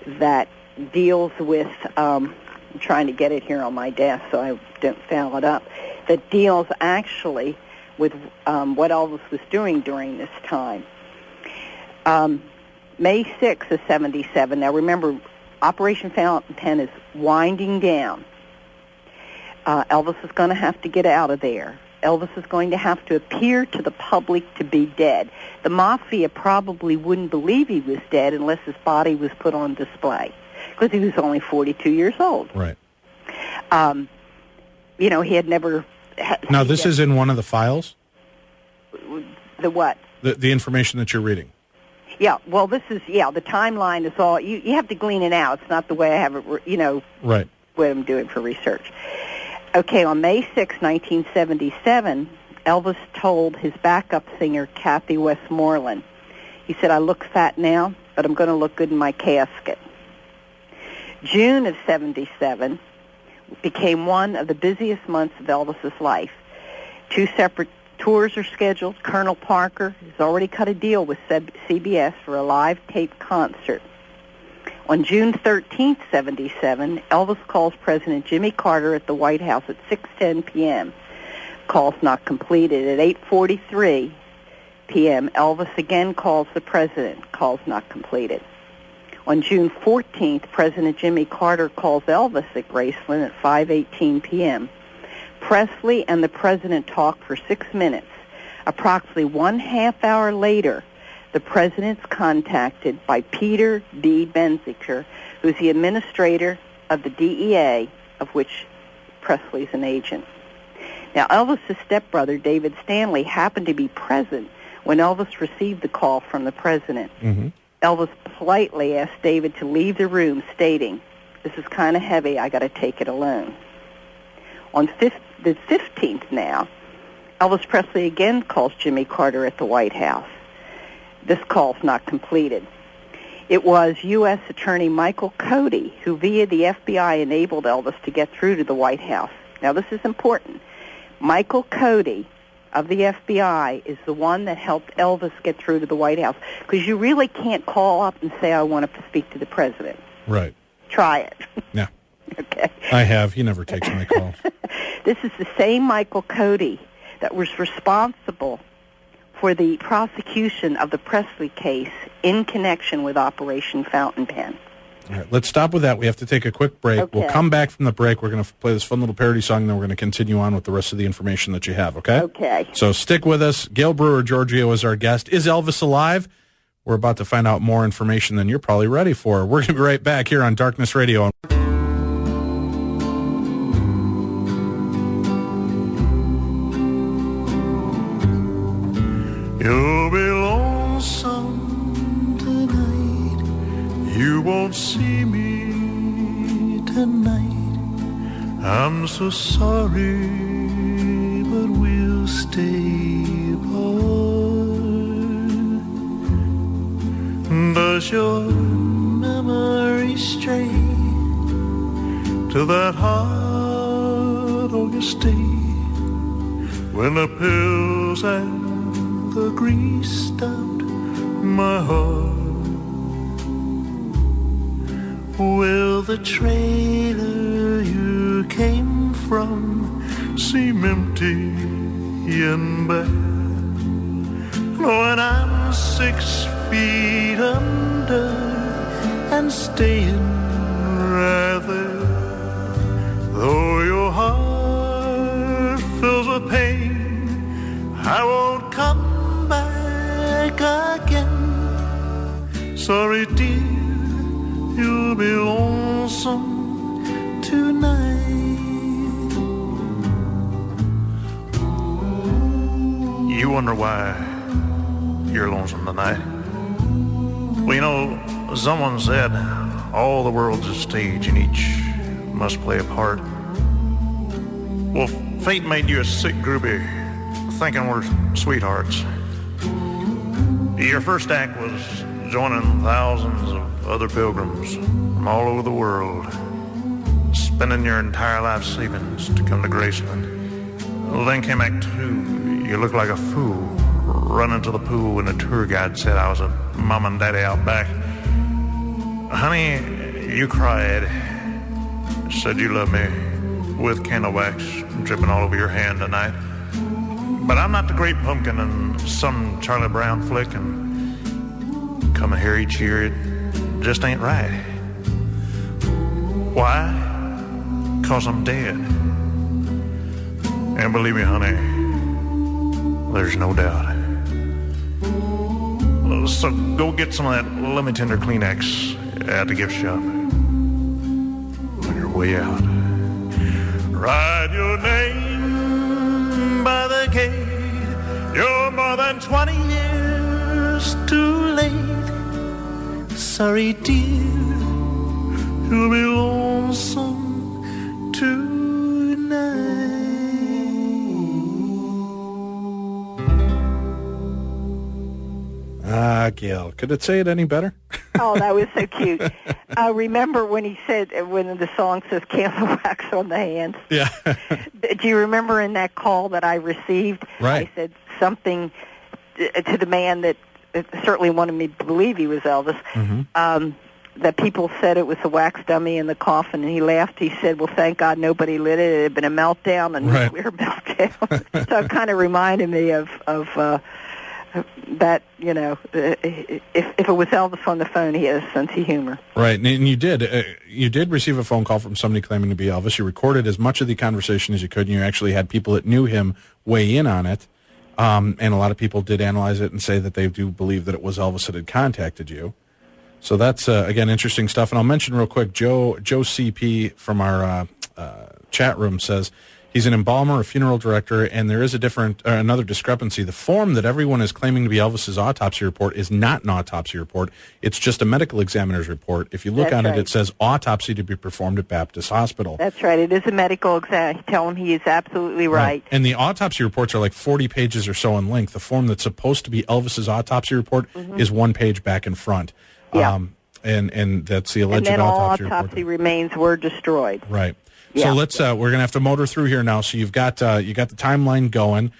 that deals with, I'm trying to get it here on my desk so I don't foul it up, that deals actually with what Elvis was doing during this time. May 6th of 77, now remember, Operation Fountain Pen is winding down. Elvis is going to have to get out of there. Elvis is going to have to appear to the public to be dead. The Mafia probably wouldn't believe he was dead unless his body was put on display, because he was only 42 years old. Right. He had never... Now, this is in one of the files? The what? The information that you're reading. Yeah, well, this is, the timeline is all... You have to glean it out. It's not the way I have it, Right. What I'm doing for research. Okay, on May 6, 1977, Elvis told his backup singer, Kathy Westmoreland, he said, "I look fat now, but I'm going to look good in my casket." June of 77 became one of the busiest months of Elvis's life. 2 separate tours are scheduled. Colonel Parker has already cut a deal with CBS for a live tape concert. On June 13th, 77, Elvis calls President Jimmy Carter at the White House at 6:10 p.m. Call's not completed. At 8:43 p.m., Elvis again calls the president. Call's not completed. On June 14th, President Jimmy Carter calls Elvis at Graceland at 5:18 p.m. Presley and the president talk for 6 minutes. Approximately 1/2 hour later, the president's contacted by Peter D. Benziker, who's the administrator of the DEA, of which Presley's an agent. Now, Elvis's stepbrother, David Stanley, happened to be present when Elvis received the call from the president. Mm-hmm. Elvis politely asked David to leave the room, stating, "This is kind of heavy. I got to take it alone." On the 15th now, Elvis Presley again calls Jimmy Carter at the White House. This call's not completed. It was U.S. Attorney Michael Cody who, via the FBI, enabled Elvis to get through to the White House. Now, this is important. Michael Cody of the FBI is the one that helped Elvis get through to the White House, because you really can't call up and say, "I want to speak to the president." Right. Try it. Yeah. Okay. I have. He never takes my calls. This is the same Michael Cody that was responsible for the prosecution of the Presley case in connection with Operation Fountain Pen. All right, let's stop with that. We have to take a quick break. Okay. We'll come back from the break. We're going to play this fun little parody song, and then we're going to continue on with the rest of the information that you have, okay? Okay. So stick with us. Gail Brewer-Giorgio is our guest. Is Elvis alive? We're about to find out more information than you're probably ready for. We're going to be right back here on Darkness Radio. You'll be lonesome tonight. You won't see me tonight. I'm so sorry, but we'll stay apart. Does your memory stray to that hot August day when the pills and the grease stopped my heart? Will the trailer you came from seem empty and bad when I'm 6 feet under and staying right there? Though your heart fills with pain, I won't come back again. Sorry, dear, you'll be lonesome tonight. You wonder why you're lonesome tonight? Well, you know, someone said all the world's a stage and each must play a part. Well, fate made you a sick groupie thinking we're sweethearts. Your first act was joining thousands of other pilgrims from all over the world, spending your entire life savings to come to Graceland. Well, then came Act 2. You looked like a fool running to the pool when the tour guide said I was a mom and daddy out back. Honey, you cried, said you loved me with candle wax dripping all over your hand tonight. But I'm not the great pumpkin in some Charlie Brown flick, and coming here each year, it just ain't right. Why? 'Cause I'm dead. And believe me, honey, there's no doubt. So go get some of that Lemon Tender Kleenex at the gift shop on your way out. Write your name by the gate. You're more than 20 years too late. Sorry, dear, you'll be lonesome tonight. Gail, could it say it any better? Oh, that was so cute. Remember when he said, when the song says candle wax on the hands? Yeah. Do you remember in that call that I received? Right. I said something to the man that certainly wanted me to believe he was Elvis. Mm-hmm. That people said it was a wax dummy in the coffin, and he laughed. He said, well, thank God nobody lit it. It had been a meltdown, a nuclear meltdown. So it kind of reminded me of that, you know, if it was Elvis on the phone, he had a sense of humor. Right, and you did receive a phone call from somebody claiming to be Elvis. You recorded as much of the conversation as you could, and you actually had people that knew him weigh in on it. And a lot of people did analyze it and say that they do believe that it was Elvis that had contacted you. So that's, again, interesting stuff. And I'll mention real quick, Joe CP from our chat room says he's an embalmer, a funeral director, and there is another discrepancy. The form that everyone is claiming to be Elvis's autopsy report is not an autopsy report. It's just a medical examiner's report. If you look on it, it says autopsy to be performed at Baptist Hospital. That's right. It is a medical exam. Tell him he is absolutely right. And the autopsy reports are like 40 pages or so in length. The form that's supposed to be Elvis's autopsy report is one page back and front. Yeah. And that's the alleged and then autopsy all report. autopsy remains were destroyed. Right. Yeah. So let's we're going to have to motor through here now. So you got the timeline going.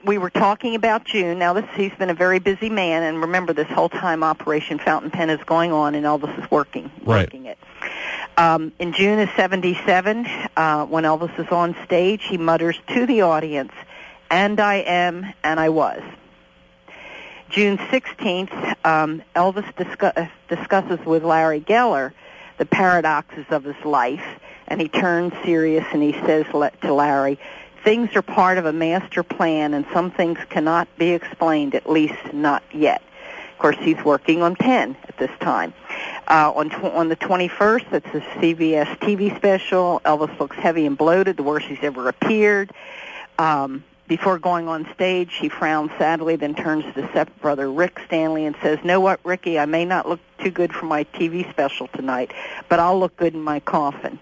We were talking about June. Now he's been a very busy man, and remember, this whole time Operation Fountain Pen is going on, and Elvis is working it. In June of '77, when Elvis is on stage, he mutters to the audience, "And I am, and I was." June 16th, Elvis discusses with Larry Geller the paradoxes of his life, and he turns serious and he says to Larry, things are part of a master plan and some things cannot be explained, at least not yet. Of course, he's working on Penn at this time. On the 21st, it's a CBS TV special. Elvis looks heavy and bloated, the worst he's ever appeared. Before going on stage, he frowns sadly, then turns to stepbrother Rick Stanley and says, "Know what, Ricky, I may not look too good for my TV special tonight, but I'll look good in my coffin."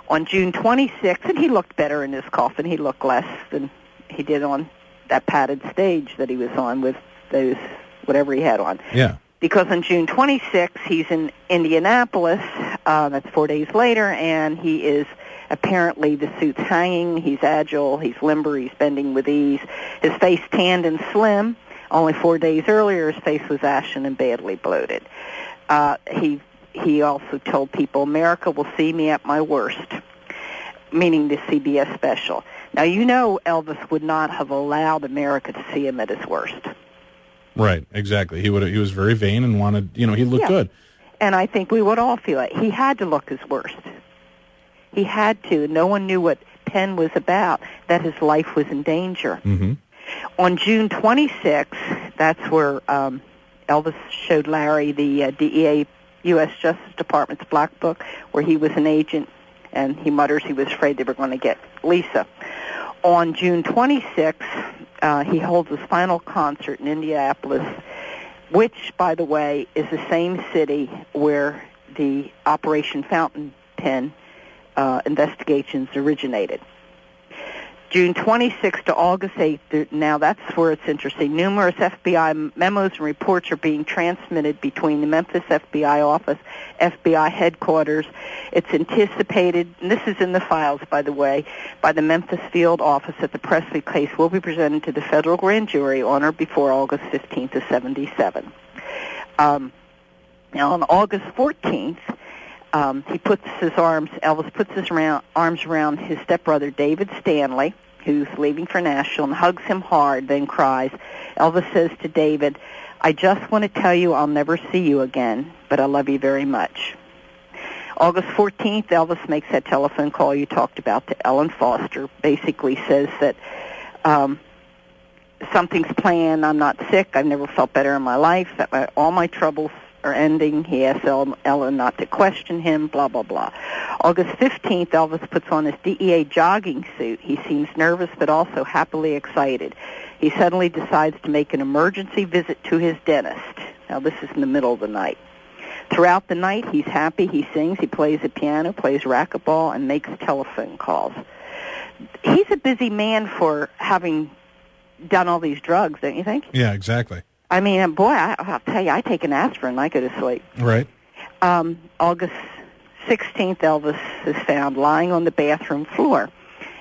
On June 26th, and he looked better in his coffin. He looked less than he did on that padded stage that he was on with those, whatever he had on. Yeah. Because on June 26th, he's in Indianapolis. That's 4 days later, and he is apparently, the suit's hanging, he's agile, he's limber, he's bending with ease. His face tanned and slim. Only 4 days earlier, his face was ashen and badly bloated. He also told people, America will see me at my worst, meaning the CBS special. Now, you know Elvis would not have allowed America to see him at his worst. Right, exactly. He was very vain and wanted, he looked good. And I think we would all feel it. He had to look his worst. He had to. No one knew what Penn was about, that his life was in danger. Mm-hmm. On June 26th, that's where Elvis showed Larry the DEA, U.S. Justice Department's Black Book, where he was an agent, and he mutters he was afraid they were going to get Lisa. On June 26th, he holds his final concert in Indianapolis, which, by the way, is the same city where the Operation Fountain Pen investigations originated. June 26th to August 8th, now that's where it's interesting. Numerous FBI memos and reports are being transmitted between the Memphis FBI office, FBI headquarters. It's anticipated, and this is in the files, by the way, by the Memphis field office that the Presley case will be presented to the federal grand jury on or before August 15th of 77. Now on August 14th, Elvis puts his arms around his stepbrother David Stanley, who's leaving for Nashville, and hugs him hard, then cries. Elvis says to David, "I just want to tell you I'll never see you again, but I love you very much." August 14th, Elvis makes that telephone call you talked about to Ellen Foster, basically says that something's planned, I'm not sick, I've never felt better in my life, that all my troubles are ending. He asks Ellen not to question him, blah, blah, blah. August 15th, Elvis puts on his DEA jogging suit. He seems nervous but also happily excited. He suddenly decides to make an emergency visit to his dentist. Now, this is in the middle of the night. Throughout the night, he's happy, he sings, he plays the piano, plays racquetball, and makes telephone calls. He's a busy man for having done all these drugs, don't you think? Yeah, exactly. I mean, boy, I'll tell you, I take an aspirin and I go to sleep. Right. August 16th, Elvis is found lying on the bathroom floor.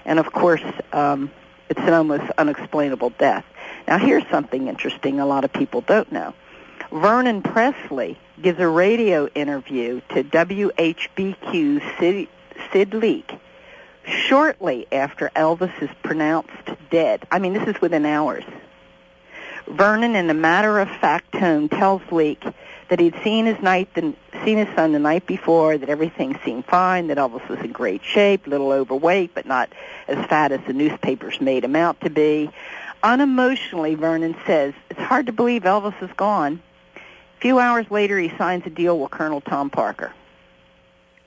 And, of course, it's an almost unexplainable death. Now, here's something interesting a lot of people don't know. Vernon Presley gives a radio interview to WHBQ's Sid Leak shortly after Elvis is pronounced dead. I mean, this is within hours. Vernon, in a matter-of-fact tone, tells Leak that he'd seen his son the night before, that everything seemed fine, that Elvis was in great shape, a little overweight, but not as fat as the newspapers made him out to be. Unemotionally, Vernon says, it's hard to believe Elvis is gone. A few hours later, he signs a deal with Colonel Tom Parker.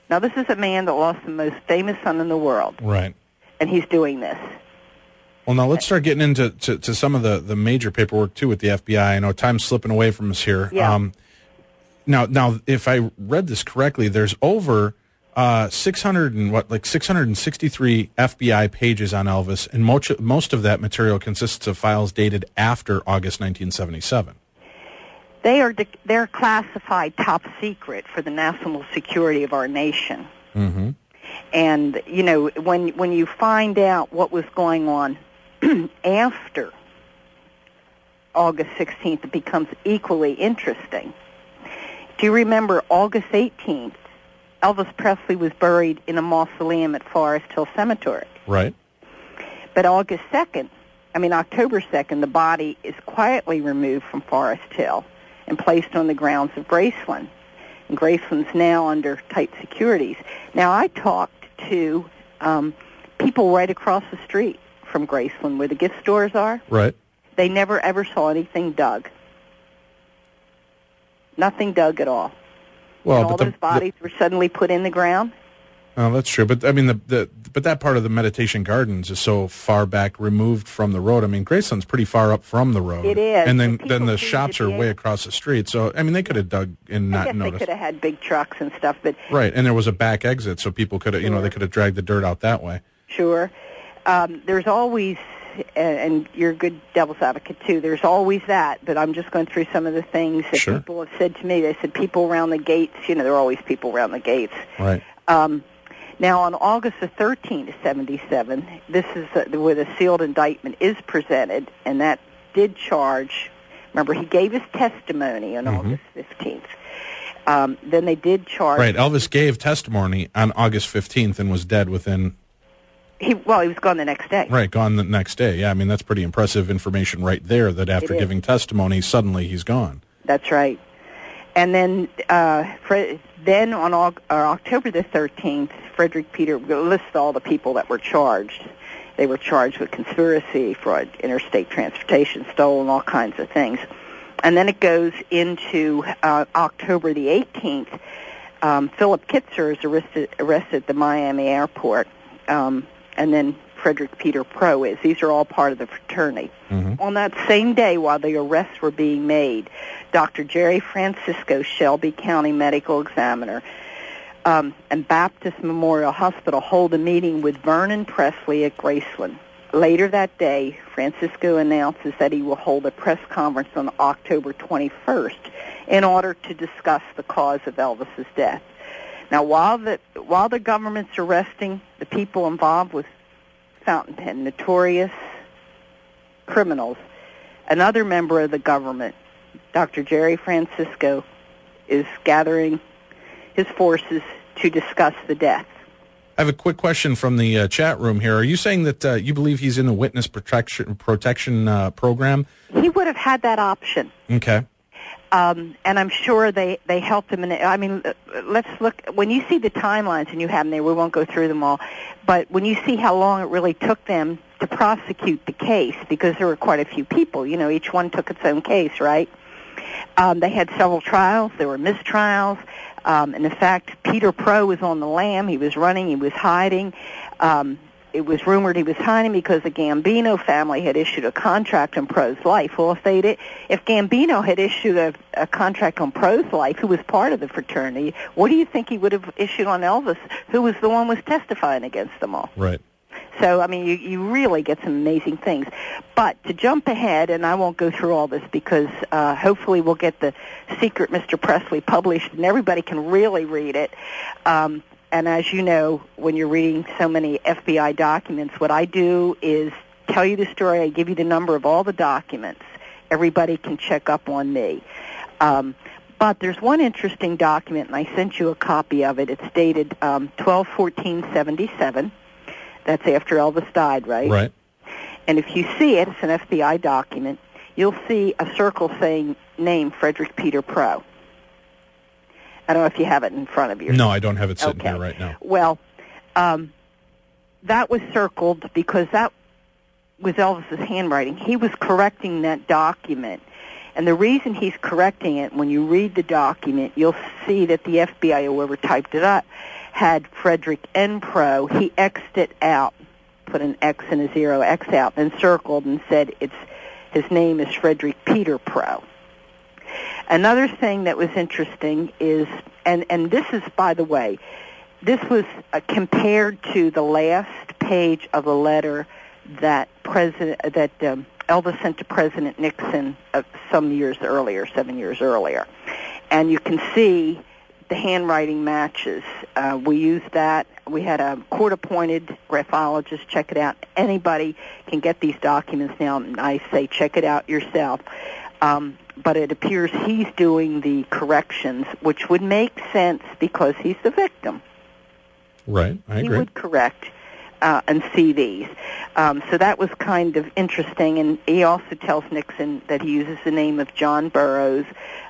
Now, this is a man that lost the most famous son in the world. Right. And he's doing this. Well, now let's start getting into to some of the major paperwork, too, with the FBI. I know time's slipping away from us here. Yeah. Now, if I read this correctly, there's over 663 FBI pages on Elvis, and most of that material consists of files dated after August 1977. They're classified top secret for the national security of our nation. Mm-hmm. And you know, when you find out what was going on after August 16th, it becomes equally interesting. Do you remember August 18th? Elvis Presley was buried in a mausoleum at Forest Hill Cemetery. Right. But October 2nd, the body is quietly removed from Forest Hill and placed on the grounds of Graceland. And Graceland's now under tight securities. Now, I talked to people right across the street from Graceland where the gift stores are. Right. They never, ever saw anything dug. Nothing dug at all. Well, and all those bodies were suddenly put in the ground. Oh, that's true. But I mean, but that part of the Meditation Gardens is so far back removed from the road. I mean, Graceland's pretty far up from the road. It is. And then the shops are way across the street. So I mean, they could have dug and not noticed. They could have had big trucks and stuff, but right. And there was a back exit, so people could have, they could have dragged the dirt out that way. Sure. There's always, and you're a good devil's advocate too, there's always that, but I'm just going through some of the things that people have said to me. They said people around the gates, there are always people around the gates. Right. Now, on August the 13th of 77, this is where the sealed indictment is presented, and that did charge, remember, he gave his testimony on August 15th. Then they did charge... Right, Elvis gave testimony on August 15th and was dead within... He was gone the next day. Right, gone the next day. Yeah, I mean, that's pretty impressive information right there, that after giving testimony, suddenly he's gone. That's right. And then on October the 13th, Frederick Peter lists all the people that were charged. They were charged with conspiracy, fraud, interstate transportation, stolen, all kinds of things. And then it goes into October the 18th. Philip Kitzer is arrested at the Miami airport. And then Frederick Peter Pro is. These are all part of the fraternity. Mm-hmm. On that same day, while the arrests were being made, Dr. Jerry Francisco, Shelby County Medical Examiner, and Baptist Memorial Hospital hold a meeting with Vernon Presley at Graceland. Later that day, Francisco announces that he will hold a press conference on October 21st in order to discuss the cause of Elvis's death. Now, while the government's arresting the people involved with fountain pen, notorious criminals, another member of the government, Dr. Jerry Francisco, is gathering his forces to discuss the death. I have a quick question from the chat room here. Are you saying that you believe he's in the witness protection program? He would have had that option. Okay. And I'm sure they helped him. Let's look. When you see the timelines, and you have them there, we won't go through them all, but when you see how long it really took them to prosecute the case, because there were quite a few people, each one took its own case, right? They had several trials. There were mistrials. And in fact, Peter Pro was on the lam. He was running. He was hiding. It was rumored he was hiding because the Gambino family had issued a contract on Pro's life. Well, if Gambino had issued a contract on Pro's life, who was part of the fraternity, what do you think he would have issued on Elvis, who was the one who was testifying against them all? Right. So, I mean, you really get some amazing things. But to jump ahead, and I won't go through all this because hopefully we'll get the Secret Mr. Presley published and everybody can really read it. And as you know, when you're reading so many FBI documents, what I do is tell you the story. I give you the number of all the documents. Everybody can check up on me. But there's one interesting document, and I sent you a copy of it. It's dated 12/14/77. That's after Elvis died, right? Right. And if you see it, it's an FBI document, you'll see a circle saying name Frederick Peter Proe. I don't know if you have it in front of you. No, I don't have it sitting here right now. Well, that was circled because that was Elvis's handwriting. He was correcting that document. And the reason he's correcting it, when you read the document, you'll see that the FBI, whoever typed it up, had Frederick N. Proe. He X'd it out, put an X and a 0, X out, and circled and said his name is Frederick Peter Proe. Another thing that was interesting is, and this is, by the way, this was compared to the last page of a letter that Elvis sent to President Nixon some years earlier, 7 years earlier. And you can see the handwriting matches. We used that. We had a court-appointed graphologist check it out. Anybody can get these documents now, and I say check it out yourself. But it appears he's doing the corrections, which would make sense because he's the victim. Right, I agree. He would correct and see these. So that was kind of interesting, and he also tells Nixon that he uses the name of John Burroughs.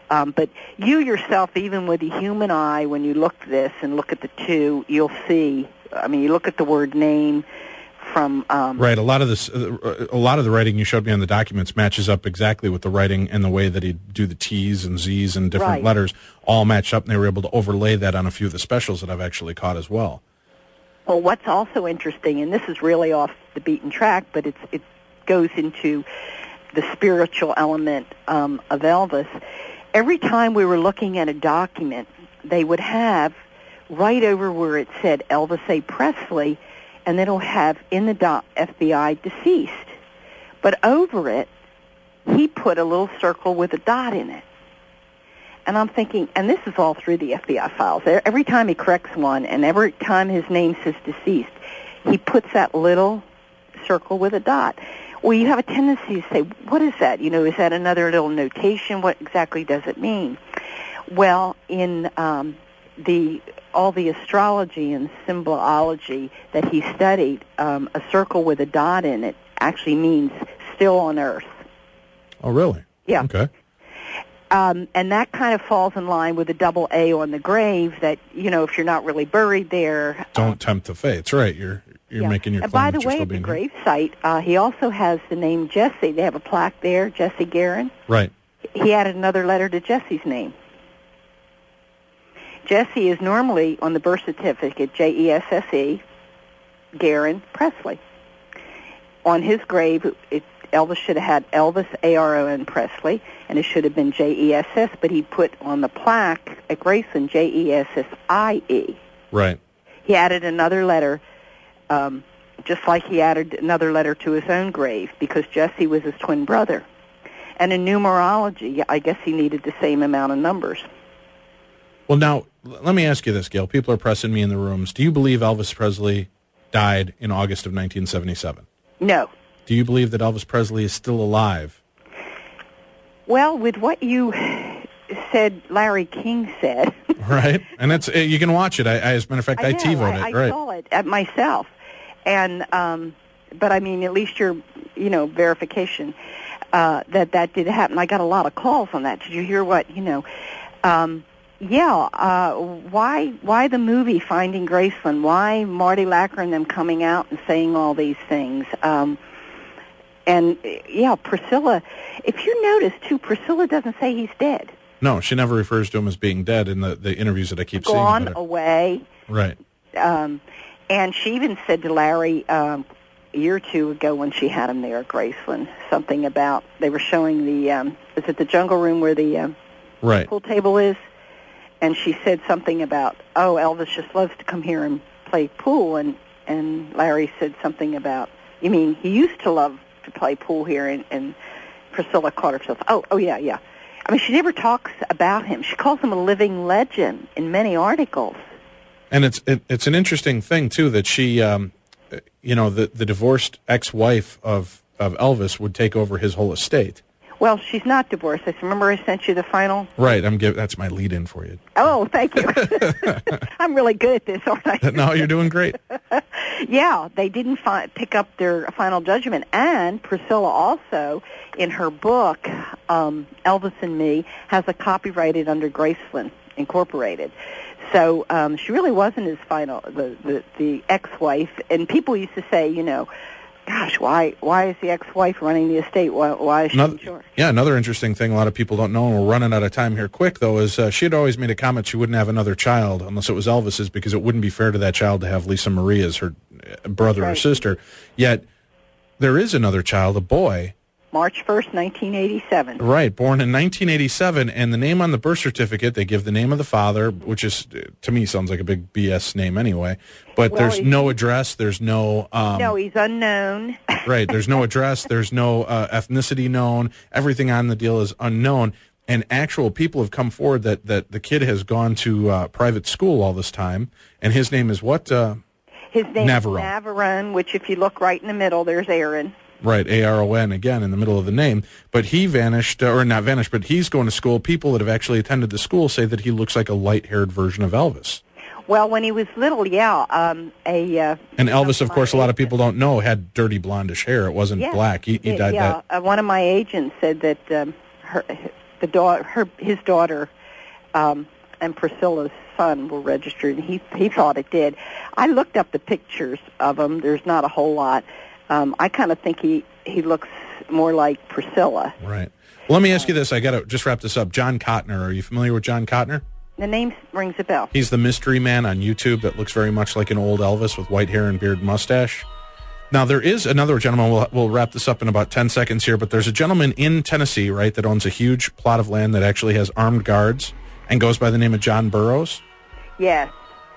But you yourself, even with the human eye, when you look at this and look at the two, you'll see, I mean, you look at the word name from... right, a lot of the writing you showed me on the documents matches up exactly with the writing and the way that he'd do the T's and Z's and different letters all match up, and they were able to overlay that on a few of the specials that I've actually caught as well. Well, what's also interesting, and this is really off the beaten track, but it goes into the spiritual element of Elvis. Every time we were looking at a document, they would have right over where it said Elvis A. Presley, and then it'll have in the FBI deceased. But over it, he put a little circle with a dot in it. And I'm thinking, and this is all through the FBI files. Every time he corrects one, and every time his name says deceased, he puts that little circle with a dot. Well, you have a tendency to say, what is that? You know, is that another little notation? What exactly does it mean? Well, in all the astrology and symbology that he studied, a circle with a dot in it actually means still on Earth. Oh, really? Yeah. Okay. And that kind of falls in line with a double A on the grave that, you know, if you're not really buried there... Don't tempt the fates, right. You're making your claim. And by the that you're way, still at the being grave site, he also has the name Jesse. They have a plaque there, Jesse Guerin. Right. He added another letter to Jesse's name. Jesse is normally on the birth certificate, Jesse, Guerin Presley. On his grave, Elvis should have had Elvis Aron Presley, and it should have been Jess, but he put on the plaque at Graceland Jessie. Right. He added another letter, just like he added another letter to his own grave, because Jesse was his twin brother. And in numerology, I guess he needed the same amount of numbers. Well, now, let me ask you this, Gail. People are pressing me in the rooms. Do you believe Elvis Presley died in August of 1977? No. Do you believe that Elvis Presley is still alive? Well, with what you said, Larry King said. Right. And it's you can watch it. As a matter of fact, I TiVoed it. I right. saw it at myself. And, but I mean, at least your, verification that did happen. I got a lot of calls on that. Did you hear what, why the movie Finding Graceland? Why Marty Lacker and them coming out and saying all these things? And, Priscilla, if you notice, too, Priscilla doesn't say he's dead. No, she never refers to him as being dead in the interviews that I keep Gone seeing. away. Right. And she even said to Larry a year or two ago when she had him there at Graceland, something about, they were showing the, is it the jungle room where the pool table is? And she said something about, Elvis just loves to come here and play pool. And and Larry said something about, you mean he used to love to play pool here, and Priscilla caught herself. Oh, yeah. I mean, she never talks about him. She calls him a living legend in many articles. And it's an interesting thing, too, that she, the divorced ex-wife of Elvis would take over his whole estate. Well, she's not divorced. I remember I sent you the final. Right. That's my lead-in for you. Oh, thank you. I'm really good at this, aren't I? No, you're doing great. Yeah, they didn't pick up their final judgment. And Priscilla also, in her book, Elvis and Me, has a copyrighted under Graceland Incorporated. So she really wasn't his final, the ex-wife. And people used to say, gosh, why is the ex-wife running the estate? Why is she in charge? Yeah, another interesting thing a lot of people don't know, and we're running out of time here quick, though, is she had always made a comment she wouldn't have another child unless it was Elvis's, because it wouldn't be fair to that child to have Lisa Marie as her brother or sister. Yet there is another child, a boy. March 1st, 1987. Right, born in 1987, and the name on the birth certificate, they give the name of the father, which is, to me, sounds like a big BS name anyway, but there's no address, there's no... no, he's unknown. Right, there's no address, there's no ethnicity known, everything on the deal is unknown, and actual people have come forward that the kid has gone to private school all this time, and his name is what? His name is Navarone, which if you look right in the middle, there's Aaron. Right, Aron, again, in the middle of the name. But he vanished, or not vanished, but he's going to school. People that have actually attended the school say that he looks like a light-haired version of Elvis. Well, when he was little, yeah. And Elvis, of course, a lot of people don't know, had dirty blondish hair. It wasn't black. He dyed that. One of my agents said that his daughter and Priscilla's son were registered, and he thought it did. I looked up the pictures of him. There's not a whole lot. I kind of think he looks more like Priscilla. Right. Well, let me ask you this. I got to just wrap this up. John Cotner. Are you familiar with John Cotner? The name rings a bell. He's the mystery man on YouTube that looks very much like an old Elvis with white hair and beard and mustache. Now, there is another gentleman. We'll wrap this up in about 10 seconds here, but there's a gentleman in Tennessee, right, that owns a huge plot of land that actually has armed guards and goes by the name of John Burroughs. Yes.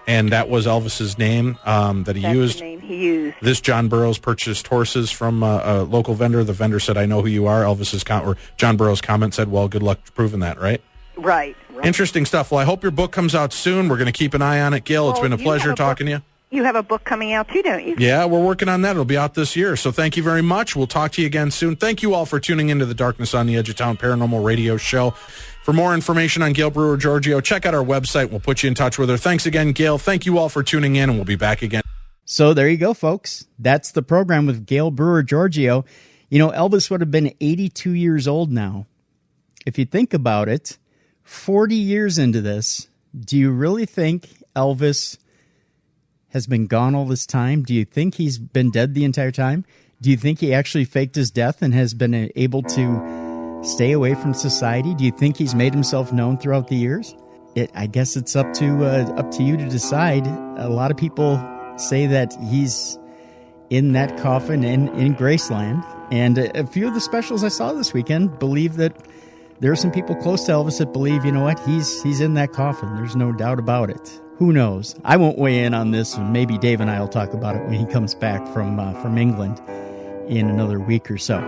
And that was Elvis's name that he used. That's the name he used. This John Burroughs purchased horses from a local vendor. The vendor said, "I know who you are." Or John Burroughs' comment said, "Well, good luck proving that," right? Right. Interesting stuff. Well, I hope your book comes out soon. We're going to keep an eye on it. Gail, it's been a pleasure talking to you. You have a book coming out too, don't you? Yeah, we're working on that. It'll be out this year. So thank you very much. We'll talk to you again soon. Thank you all for tuning into the Darkness on the Edge of Town Paranormal Radio Show. For more information on Gail Brewer-Giorgio, check out our website. We'll put you in touch with her. Thanks again, Gail. Thank you all for tuning in, and we'll be back again. So there you go, folks. That's the program with Gail Brewer-Giorgio. Elvis would have been 82 years old now. If you think about it, 40 years into this, do you really think Elvis has been gone all this time? Do you think he's been dead the entire time? Do you think he actually faked his death and has been able to stay away from society? Do you think he's made himself known throughout the years? I guess it's up to you to decide. A lot of people say that he's in that coffin in Graceland, and a few of the specials I saw this weekend believe that there are some people close to Elvis that believe, you know what, he's in that coffin. There's no doubt about it. Who knows? I won't weigh in on this, and maybe Dave and I will talk about it when he comes back from England in another week or so.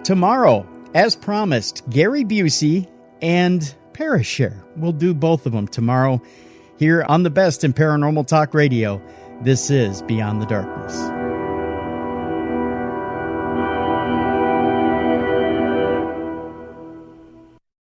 Tomorrow, as promised, Gary Busey and Parashare. We'll do both of them tomorrow here on the best in Paranormal Talk Radio. This is Beyond the Darkness.